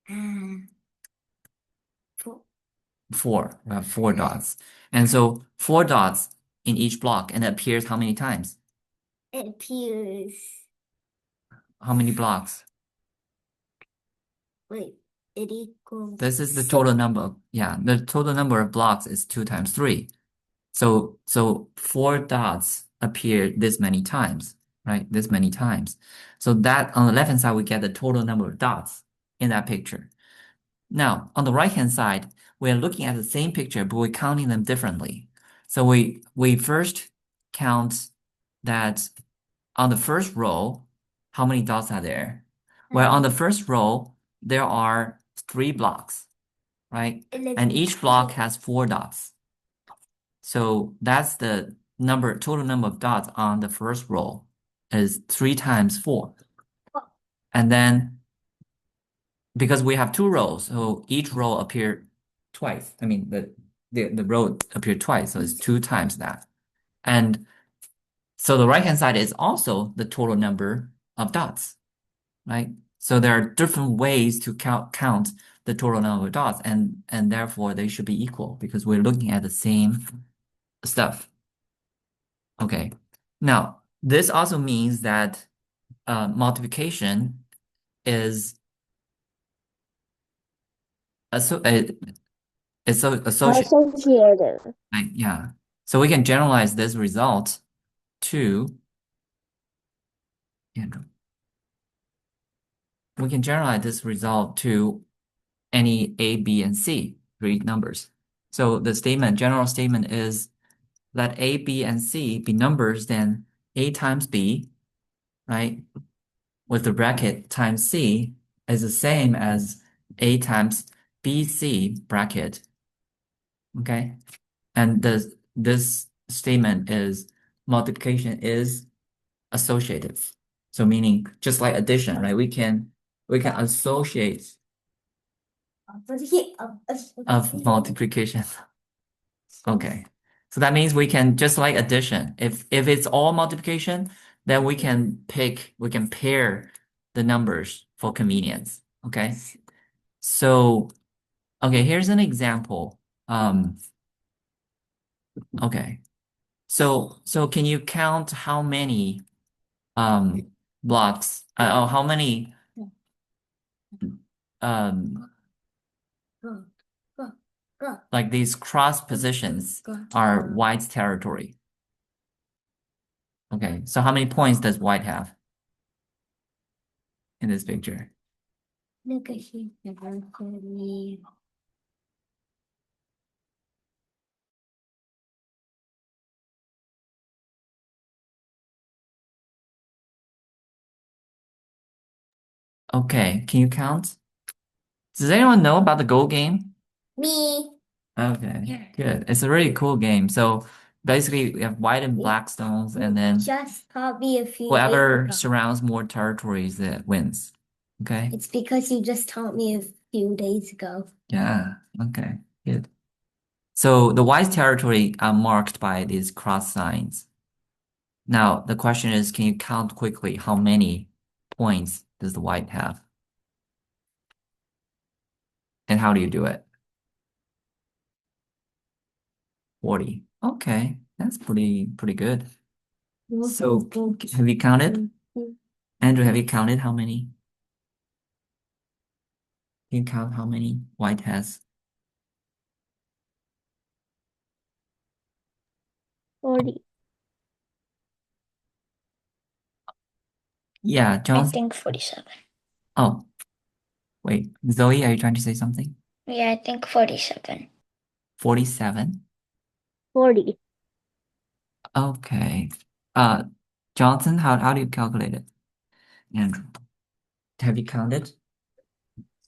Speaker 3: Ah, four.
Speaker 1: 4. We have 4 dots. And so 4 dots in each block and it appears how many times?
Speaker 3: It appears.
Speaker 1: How many blocks?
Speaker 3: Wait, it equals
Speaker 1: This is the
Speaker 3: 6.
Speaker 1: total number. Yeah, the total number of blocks is 2 times 3. So 4 dots appear this many times, right? This many times. So that on the left-hand side, we get the total number of dots in that picture. Now, on the right-hand side, we're looking at the same picture, but we're counting them differently. So we first count that on the first row, how many dots are there? Well, on the first row, there are 3 blocks, right? And each block has 4 dots. So that's the total number of dots on the first row is 3 times 4. And then because we have 2 rows, so each row appear twice. I mean, the row appear twice, so it's 2 times that. And so the right-hand side is also the total number of dots, right? So there are different ways to count the total number of dots, and therefore they should be equal because we're looking at the same stuff. Okay. Now, this also means that multiplication is asso is so associated.
Speaker 3: Associative.
Speaker 1: Right? Yeah. So we can generalize this result to Andrew. We can generalize this result to any A, B, and C, three numbers. So the general statement is let A, B, and C be numbers, then A times B, right, with the bracket times C is the same as A times BC bracket, okay? And this statement is multiplication is associative. So meaning just like addition, right? We can associate of multiplication. Okay. So that means we can just like addition. If it's all multiplication, then we can pair the numbers for convenience. Okay. So okay, here's an example. Okay. So can you count how many blocks how many um like these cross positions are white's territory? Okay, so how many points does white have in this picture? Okay, can you count? Does anyone know about the Go game?
Speaker 3: Me.
Speaker 1: Okay, good. It's a really cool game. So basically, we have white and black stones, and then
Speaker 3: Just taught me a few days
Speaker 1: whoever
Speaker 3: ago.
Speaker 1: surrounds more territories that wins. Okay?
Speaker 3: It's because you just taught me a few days ago.
Speaker 1: Yeah, okay, good. So the white's territory are marked by these cross signs. Now, the question is, can you count quickly how many points does the white have? And how do you do it? 40. Okay, that's pretty good. So have you counted? Andrew, have you counted how many? Can you count how many white has?
Speaker 2: 40.
Speaker 1: Yeah,
Speaker 5: I
Speaker 1: John.
Speaker 5: think 47.
Speaker 1: Oh, wait. Zoe, are you trying to say something?
Speaker 5: Yeah, I think 47.
Speaker 1: 47?
Speaker 2: 40.
Speaker 1: Okay. Uh, Johnson, how do you calculate it? Andrew, have you counted?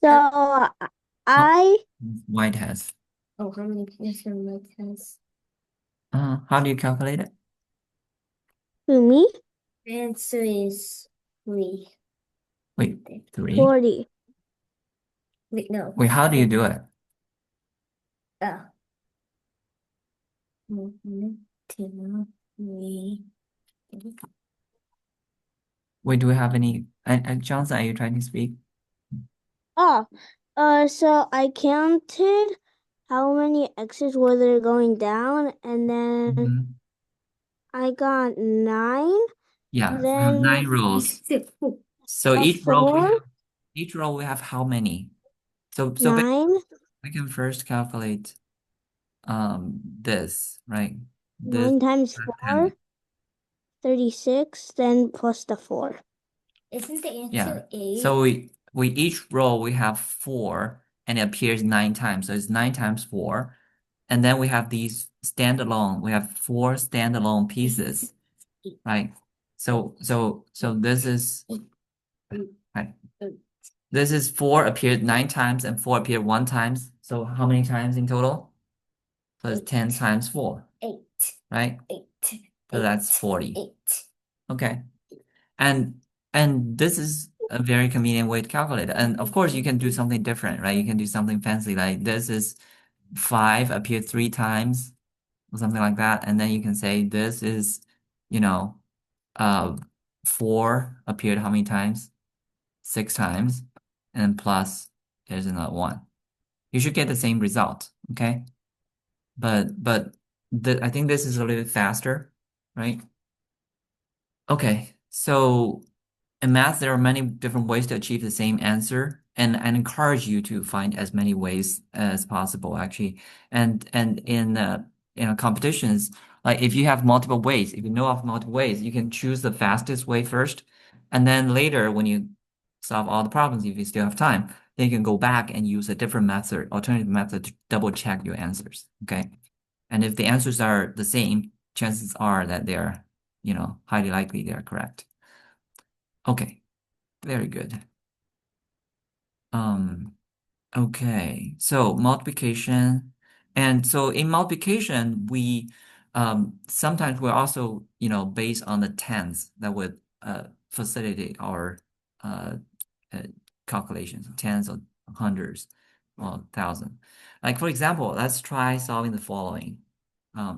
Speaker 2: So I,
Speaker 1: White has.
Speaker 3: Oh, how many different methods?
Speaker 1: How do you calculate it?
Speaker 2: to me,
Speaker 3: Answer is 3.
Speaker 1: Wait, 3?
Speaker 2: 40.
Speaker 3: Wait, no.
Speaker 1: Wait, how do you do it?
Speaker 3: Oh. 1, 2, 3.
Speaker 1: Wait, do we have any? Johnson, are you trying to speak?
Speaker 2: Oh, so I counted how many X's were there going down, and then
Speaker 1: Mhm.
Speaker 2: I got 9.
Speaker 1: Yeah, we have
Speaker 2: Then
Speaker 1: 9 rows. So
Speaker 2: a
Speaker 1: each row
Speaker 2: 4,
Speaker 1: we have how many? So
Speaker 2: 9,
Speaker 1: we can first calculate this, right? This
Speaker 2: 9 times 4,
Speaker 1: 10.
Speaker 2: 36, then plus the 4.
Speaker 3: Isn't the
Speaker 1: Yeah.
Speaker 3: answer 8?
Speaker 1: So we each row we have 4 and it appears 9 times. So it's 9 times 4. And then we have these standalone. We have 4 standalone pieces, right? So this is right. This is 4 appeared 9 times and 4 appeared 1 times. So how many times in total? So it's 10 times 4,
Speaker 3: 8.
Speaker 1: right?
Speaker 3: 8.
Speaker 1: So that's 40.
Speaker 3: 8.
Speaker 1: Okay. And this is a very convenient way to calculate it. And of course you can do something different, right? You can do something fancy like this is 5 appeared 3 times or something like that. And then you can say this is, you know, uh 4 appeared how many times? 6 times. And plus there's another 1. You should get the same result, okay? But I think this is a little bit faster, right? Okay, so in math, there are many different ways to achieve the same answer, and I encourage you to find as many ways as possible, actually. And in competitions, like if you have multiple ways, if you know of multiple ways, you can choose the fastest way first, And then later, when you solve all the problems, if you still have time, then you can go back and use a different method, alternative method to double check your answers. Okay. And if the answers are the same, chances are that they're, highly likely they are correct. Okay. Very good. Okay, so multiplication. And so in multiplication, we sometimes we're also, based on the tens that would facilitate our uh, uh, calculations, tens or hundreds or thousand. Like for example, let's try solving the following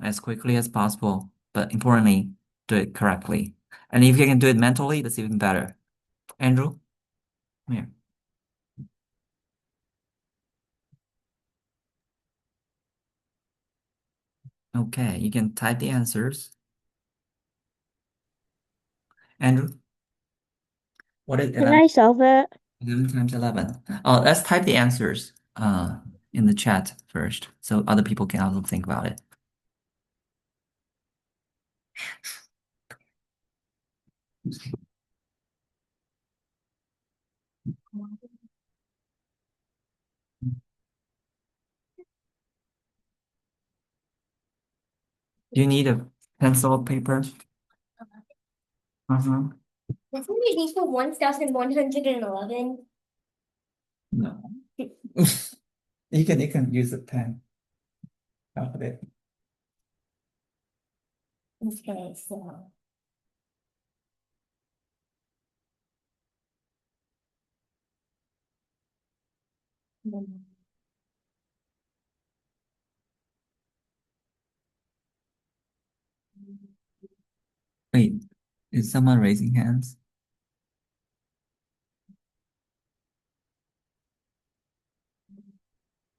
Speaker 1: as quickly as possible, but importantly, do it correctly. And if you can do it mentally, that's even better. Andrew, come here. Okay, you can type the answers. Andrew, what is
Speaker 2: Can
Speaker 1: 11?
Speaker 2: I solve it?
Speaker 1: 11 times 11. Oh, let's type the answers in the chat first so other people can also think about it. Do you need a pencil or paper? Uh-huh.
Speaker 3: Doesn't it equal 1,111?
Speaker 1: No. You can use a pen. Calculate.
Speaker 3: Okay, so
Speaker 1: Wait, is someone raising hands?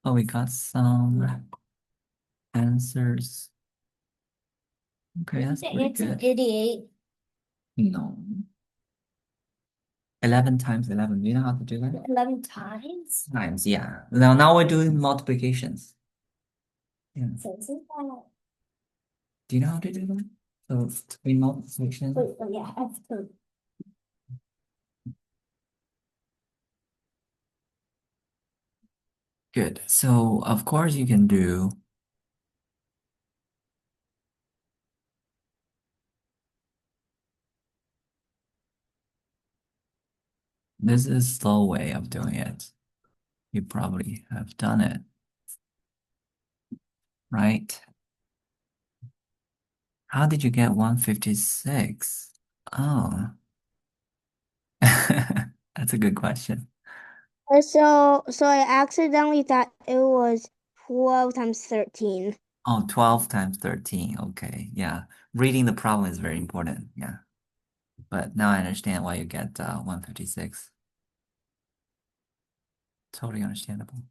Speaker 1: Oh, we got some answers. Okay, that's
Speaker 3: the
Speaker 1: pretty
Speaker 3: answer
Speaker 1: good.
Speaker 3: 88.
Speaker 1: No. 11 times 11. Do you know how to do that?
Speaker 3: 11 times?
Speaker 1: Times, yeah. Now we're doing multiplications. Yeah.
Speaker 3: So isn't that?
Speaker 1: Do you know how to do that? So three multiplication.
Speaker 3: Wait, oh yeah, that's two.
Speaker 1: Good. So of course you can do this is the way of doing it. You probably have done it, right? How did you get 156? Oh, that's a good question.
Speaker 2: So I accidentally thought it was 12 times 13.
Speaker 1: Oh, 12 times 13. Okay. Yeah. Reading the problem is very important. Yeah. But now I understand why you get 156. Totally understandable.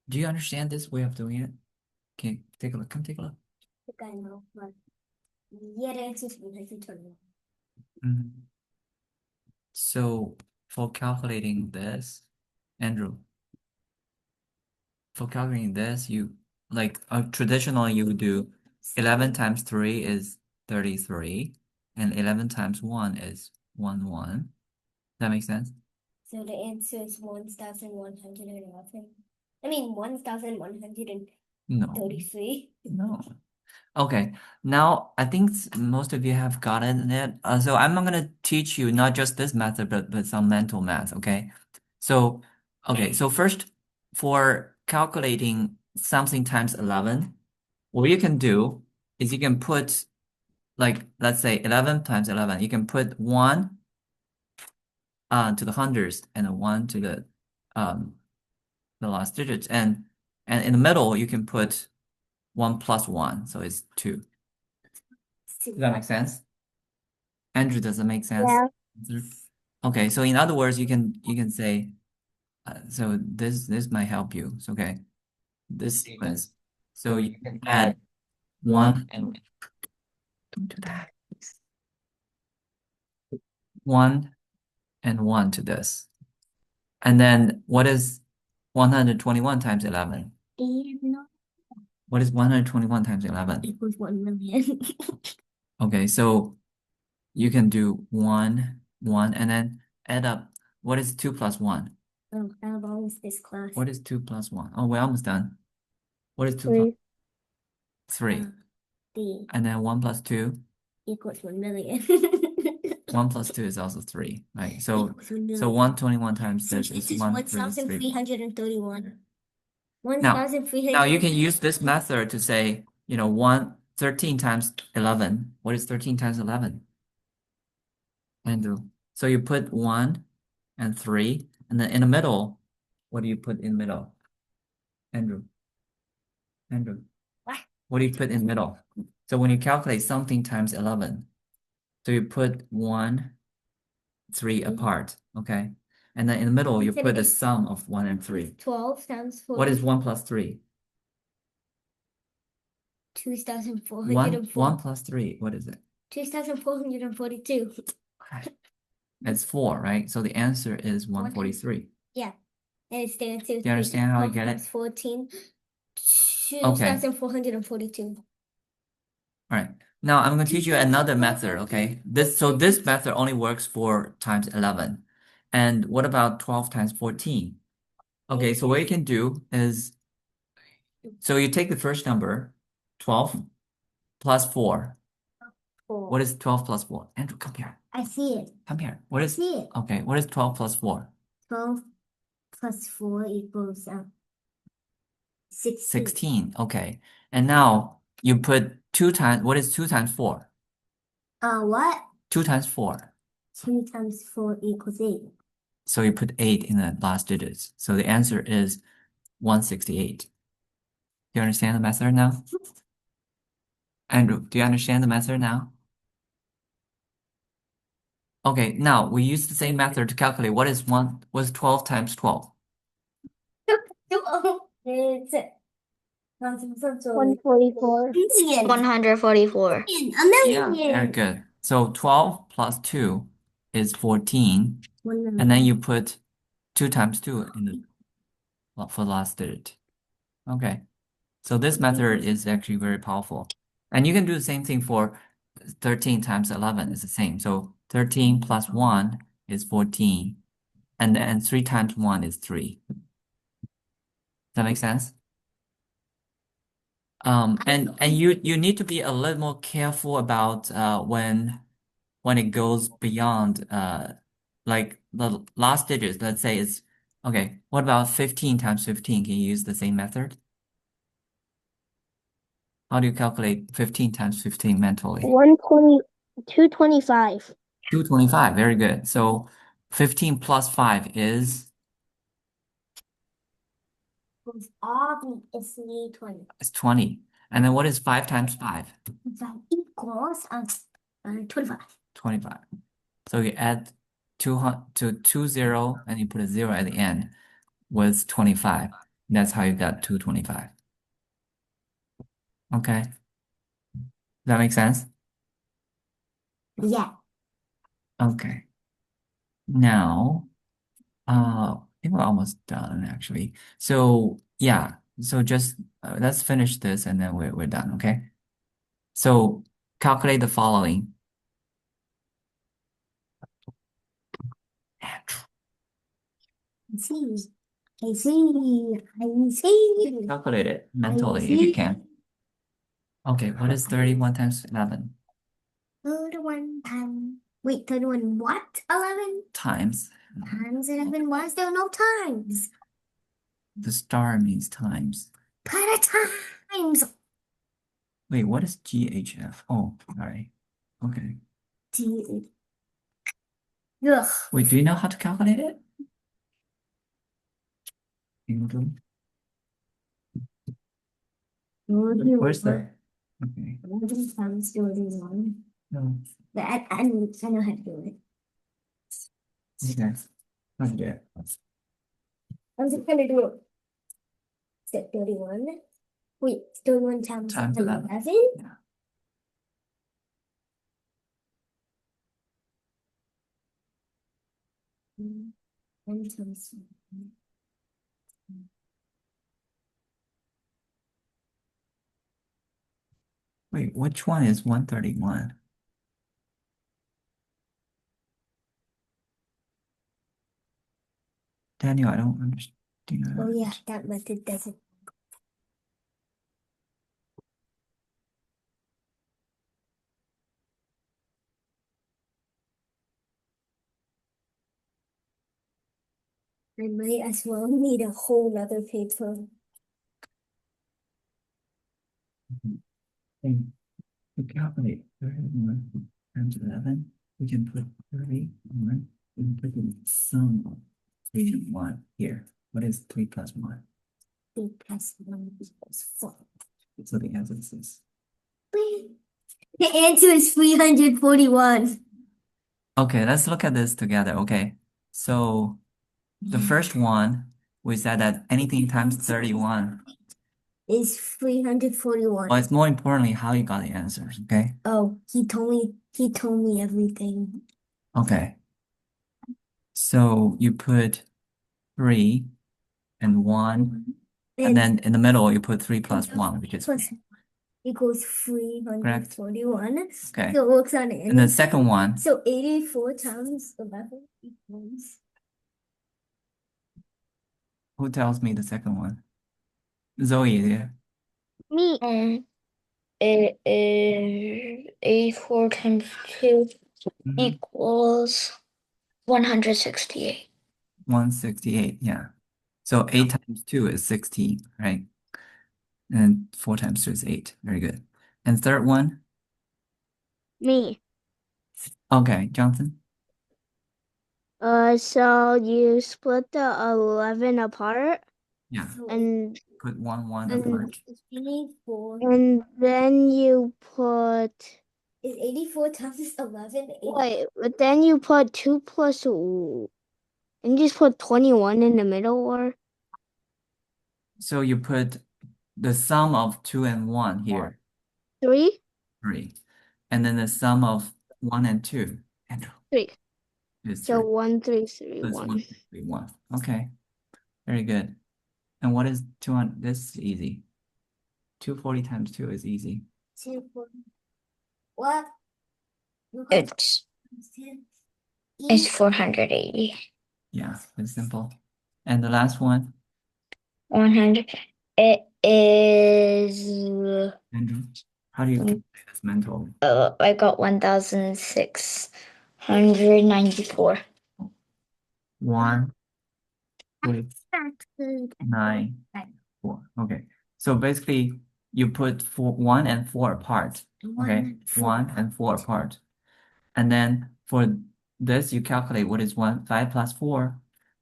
Speaker 1: Do you understand this way of doing it? Okay, take a look. Come take a look.
Speaker 3: I think I know, but yeah, the answer is 121.
Speaker 1: Mhm. So for calculating this, Andrew, for calculating this, you like traditionally you would do 11 times 3 is 33, and 11 times 1 is 1. That makes sense?
Speaker 3: So the answer is 1,111. I mean, 1,133.
Speaker 1: No. Okay, now I think most of you have gotten it. So I'm not gonna teach you not just this method, but some mental math. Okay, so so first for calculating something times 11, what you can do is you can put like let's say 11 times 11. You can put one to the hundreds and a one to the last digits, and in the middle you can put 1 plus 1, so it's 2. Does that make sense? Andrew, does that make sense?
Speaker 2: Yeah.
Speaker 1: Okay, so in other words, you can say, so this might help you. So, okay, this sequence. So you can add one and don't do that. 1 and 1 to this. And then what is 121 times 11? What is 121 times 11?
Speaker 3: Equals 1 million.
Speaker 1: Okay, so you can do 1, 1, and then add up. What is 2 plus 1?
Speaker 3: Oh, how long is this class?
Speaker 1: What is 2 plus 1? Oh, we're almost done. What is 2 plus 3?
Speaker 3: D
Speaker 1: And then 1 plus 2?
Speaker 3: equals 1 million.
Speaker 1: 1 plus 2 is also 3, right? So
Speaker 3: Equals 1 million.
Speaker 1: 121 times
Speaker 3: So
Speaker 1: this
Speaker 3: this
Speaker 1: is
Speaker 3: is
Speaker 1: 133.
Speaker 3: 1,331.
Speaker 1: Now
Speaker 3: 1,300.
Speaker 1: you can use this method to say, 13 times 11. What is 13 times 11? Andrew. So you put 1 and 3, and then in the middle, what do you put in the middle? Andrew.
Speaker 3: What?
Speaker 1: What do you put in the middle? So when you calculate something times 11, so you put 1, 3 apart, okay? And then in the middle, you put the sum of 1 and 3.
Speaker 3: 12 times 4.
Speaker 1: What is 1 plus 3?
Speaker 3: 2,404.
Speaker 1: 1 plus 3, what is it?
Speaker 3: 2,442.
Speaker 1: It's 4, right? So the answer is 143.
Speaker 3: Yeah. And it's the answer.
Speaker 1: Do you understand how you get it?
Speaker 3: 14.
Speaker 1: Okay.
Speaker 3: 2,442.
Speaker 1: All right. Now I'm going to teach you another method, okay? This method only works for times 11. And what about 12 times 14? Okay, so what you can do is, so you take the first number, 12 plus 4.
Speaker 3: 4.
Speaker 1: What is 12 plus 4? Andrew, come here.
Speaker 3: I see it.
Speaker 1: Come here. What is,
Speaker 3: see it.
Speaker 1: okay, what is 12 plus 4?
Speaker 3: 12 plus 4 equals 16.
Speaker 1: 16, okay. And now you put 2 times, what is 2 times 4?
Speaker 3: What?
Speaker 1: 2 times 4.
Speaker 3: 2 times 4 equals 8.
Speaker 1: So you put 8 in the last digits. So the answer is 168. Do you understand the method now? Andrew, do you understand the method now? Okay, now we use the same method to calculate what is 12 times 12?
Speaker 3: It's
Speaker 5: 144. 144.
Speaker 1: Yeah, very good. So 12 plus 2 is 14. And then you put 2 times 2 in for the last digit. Okay. So this method is actually very powerful. And you can do the same thing for 13 times 11 is the same. So 13 plus 1 is 14. And then 3 times 1 is 3. Does that make sense? And you need to be a little more careful about when it goes beyond like the last digits. Let's say it's okay. What about 15 times 15? Can you use the same method? How do you calculate 15 times 15 mentally?
Speaker 5: 225.
Speaker 1: 225. Very good. So 15 plus 5 is
Speaker 3: obviously 20.
Speaker 1: 20. And then what is 5 times 5?
Speaker 3: That equals 25.
Speaker 1: 25. So you add 20 and you put a 0 at the end with 25. That's how you got 225. Okay. Does that make sense?
Speaker 3: Yeah.
Speaker 1: Okay. Now, I think we're almost done actually. So yeah, so just let's finish this and then we're done, okay? So calculate the following.
Speaker 3: I see.
Speaker 1: Calculate it mentally if you can. Okay, what is 31 times 11?
Speaker 3: 31 times. Wait, 31 what? 11
Speaker 1: Times.
Speaker 3: times 11. Why is there no times?
Speaker 1: The star means times.
Speaker 3: Put a times.
Speaker 1: Wait, what is GHF? Oh, all right. Okay.
Speaker 3: Ugh.
Speaker 1: Wait, do you know how to calculate it? England? Where's the? Okay.
Speaker 3: 11 times 31.
Speaker 1: No.
Speaker 3: But I know how to do it.
Speaker 1: Okay. Okay.
Speaker 3: I'm just gonna do it. Step 31. Wait, 31 times
Speaker 1: Times
Speaker 3: 11.
Speaker 1: Yeah.
Speaker 3: One times.
Speaker 1: Wait, which one is 131? Daniel, I don't understand.
Speaker 3: Oh yeah, that method doesn't. I might as well need a whole other paper.
Speaker 1: Okay, to calculate 31 times 11, we can put 31. We can put the sum of 3 and 1 here. What is 3 plus 1?
Speaker 3: 3 plus 1 equals 4.
Speaker 1: So the answer is this.
Speaker 3: The answer is 341.
Speaker 1: Okay, let's look at this together. Okay, so the first one, we said that anything times 31.
Speaker 3: Is 341.
Speaker 1: Well, it's more importantly how you got the answers, okay?
Speaker 3: Oh, he told me everything.
Speaker 1: Okay. So you put 3 and 1, and then in the middle you put 3 plus 1, which is
Speaker 3: plus equals 341.
Speaker 1: okay.
Speaker 3: So it works on it.
Speaker 1: And the second one,
Speaker 3: So 84 times 11 equals.
Speaker 1: who tells me the second one? Zoe, yeah.
Speaker 5: Me. It is 84 times 2 equals 168.
Speaker 1: 168, yeah. So 8 times 2 is 16, right? And 4 times 2 is 8. Very good. And third one,
Speaker 5: Me.
Speaker 1: okay, Johnson.
Speaker 5: So you split the 11 apart,
Speaker 1: Yeah,
Speaker 5: and
Speaker 1: put 1
Speaker 5: and
Speaker 1: apart.
Speaker 3: 84.
Speaker 5: and then you put
Speaker 3: Is 84 times 11?
Speaker 5: wait, but then you put 2 plus and you just put 21 in the middle, or
Speaker 1: So you put the sum of 2 and 1 here,
Speaker 5: 3?
Speaker 1: 3. And then the sum of 1 and 2, Andrew,
Speaker 5: 3.
Speaker 1: is
Speaker 5: So
Speaker 1: 3.
Speaker 5: 1, 3, 3,
Speaker 1: That's
Speaker 5: 1.
Speaker 1: 1, 3, 1. Okay, very good. And what is 200? This is easy. 240 times 2 is easy.
Speaker 3: 240. What?
Speaker 5: It's 480.
Speaker 1: Yeah, it's simple. And the last one,
Speaker 5: 100. It is
Speaker 1: Andrew, how do you calculate this mental?
Speaker 5: I got 1,694.
Speaker 1: 1, 9, 4. Okay. So basically you put 1 and 4 apart. Okay. 1 and 4 apart. And then for this you calculate what is 5 plus 4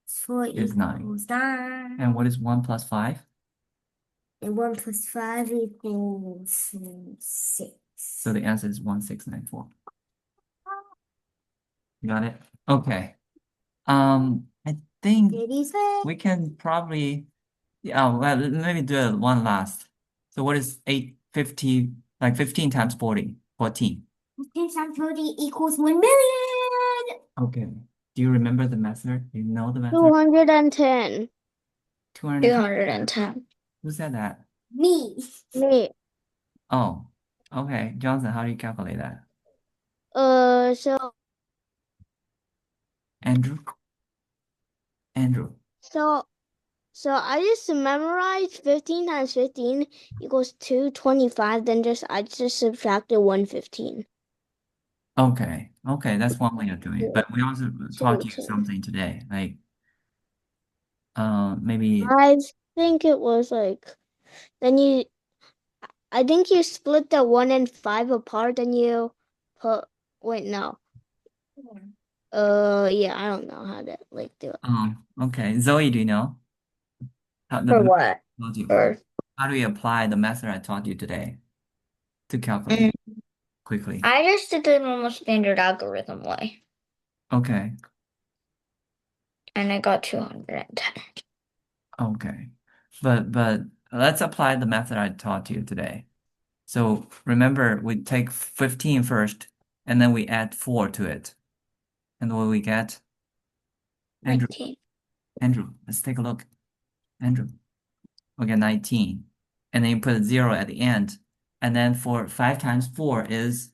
Speaker 3: 4
Speaker 1: is 9.
Speaker 3: equals 9.
Speaker 1: And what is 1 plus 5?
Speaker 3: And 1 plus 5 equals 6.
Speaker 1: So the answer is 1694. You got it? Okay. I think
Speaker 3: Did he say?
Speaker 1: we can probably, yeah, well, let me do it one last. So what is 850, like 15 times 40? 14.
Speaker 3: 15 times 40 equals 1,000,000.
Speaker 1: Okay. Do you remember the method? Do you know the method?
Speaker 5: 210.
Speaker 1: 210.
Speaker 5: 210.
Speaker 1: Who said that?
Speaker 3: Me.
Speaker 5: Me.
Speaker 1: Oh, okay. Johnson, how do you calculate that?
Speaker 5: So
Speaker 1: Andrew? Andrew.
Speaker 5: so so I just memorized 15 times 15 equals 225. Then I just subtracted 115.
Speaker 1: Okay. Okay, that's one way of doing it. But we also taught you
Speaker 5: 210.
Speaker 1: something today, like maybe
Speaker 5: I think it was like then you. I think you split the 1 and 5 apart, and you put. Wait, no. Yeah, I don't know how to like do it.
Speaker 1: okay. Zoe, do you know? How
Speaker 5: For what?
Speaker 1: taught you?
Speaker 5: For
Speaker 1: How do we apply the method I taught you today to calculate quickly?
Speaker 5: I just did the normal standard algorithm way,
Speaker 1: Okay.
Speaker 5: and I got 210.
Speaker 1: Okay. But let's apply the method I taught you today. So remember, we take 15 first, and then we add 4 to it. And what we get? Andrew,
Speaker 5: 19.
Speaker 1: Andrew, let's take a look. Andrew, we get 19. And then you put a 0 at the end. And then for 5 times 4 is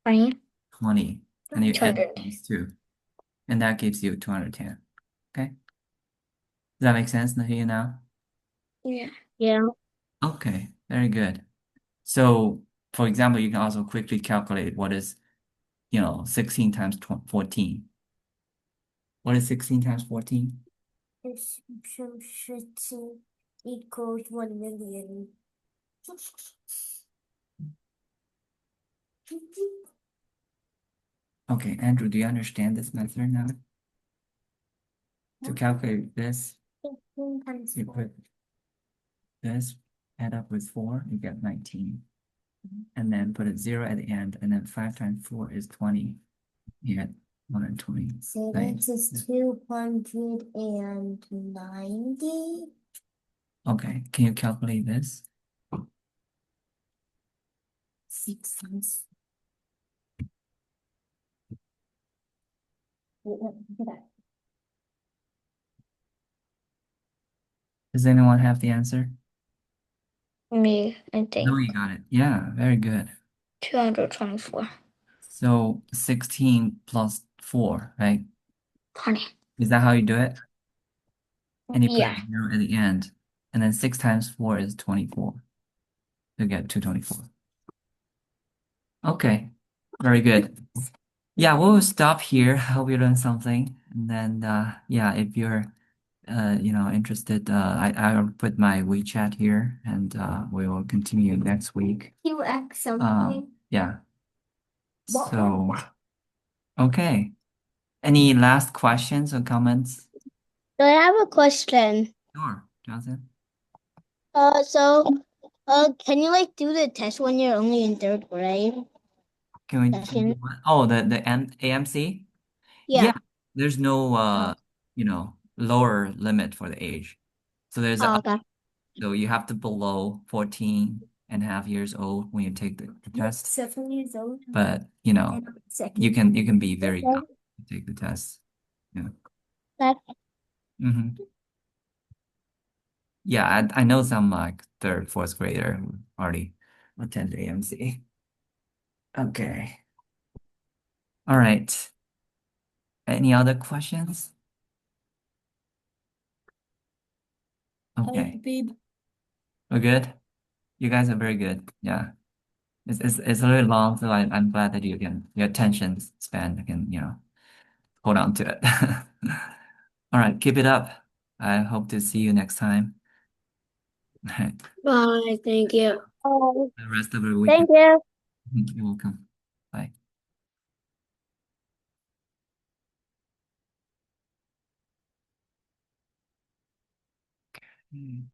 Speaker 5: 20.
Speaker 1: 20. And you add
Speaker 2: 200.
Speaker 1: these two. And that gives you 210. Okay? Does that make sense to you now?
Speaker 2: Yeah.
Speaker 5: Yeah.
Speaker 1: Okay, very good. So, for example, you can also quickly calculate what is, 16 times 14. What is 16 times 14?
Speaker 3: This should equals 1 million.
Speaker 1: Okay, Andrew, do you understand this method now? To calculate this,
Speaker 3: 15 times
Speaker 1: you
Speaker 3: 4.
Speaker 1: put this, add up with 4, you get 19. And then put a 0 at the end, and then 5 times 4 is 20. You get 120.
Speaker 3: So
Speaker 1: Nice.
Speaker 3: this is 290.
Speaker 1: Okay, can you calculate this?
Speaker 3: 6 times. Wait, look at that.
Speaker 1: Does anyone have the answer?
Speaker 5: Me, I
Speaker 1: No,
Speaker 5: think.
Speaker 1: you got it. Yeah, very good.
Speaker 5: 224.
Speaker 1: So 16 plus 4, right?
Speaker 5: 20.
Speaker 1: Is that how you do it? And you put a
Speaker 5: Yeah.
Speaker 1: 0 at the end. And then 6 times 4 is 24. You get 224. Okay, very good. Yeah, we'll stop here. Hope you learned something. And then, yeah, if you're, interested, I'll put my WeChat here, and we will continue next week.
Speaker 3: You ask something.
Speaker 1: Yeah.
Speaker 3: What
Speaker 1: So, okay. Any last questions or comments?
Speaker 5: So I have a question.
Speaker 1: Sure, Johnson.
Speaker 5: So, can you like do the test when you're only in third grade?
Speaker 1: Can we do
Speaker 5: Second?
Speaker 1: what? Oh, the AMC? Yeah,
Speaker 5: Yeah.
Speaker 1: there's no
Speaker 5: Oh,
Speaker 1: lower limit for the age. So there's a
Speaker 5: okay.
Speaker 1: so you have to below 14.5 years old when you take the test.
Speaker 3: 7 years old.
Speaker 1: But
Speaker 3: And second.
Speaker 1: you can be very young to take the test. Yeah.
Speaker 5: That,
Speaker 1: hmm Yeah, I know some like third, fourth grader who already attend AMC. Okay. All right. Any other questions? Okay.
Speaker 3: Babe.
Speaker 1: We're good? You guys are very good. Yeah. It's a little long, so I'm glad that your attention span can, hold on to it. All right, keep it up. I hope to see you next time.
Speaker 2: Bye. Thank you.
Speaker 1: The rest of the weekend.
Speaker 5: thank you.
Speaker 1: You're welcome. Bye.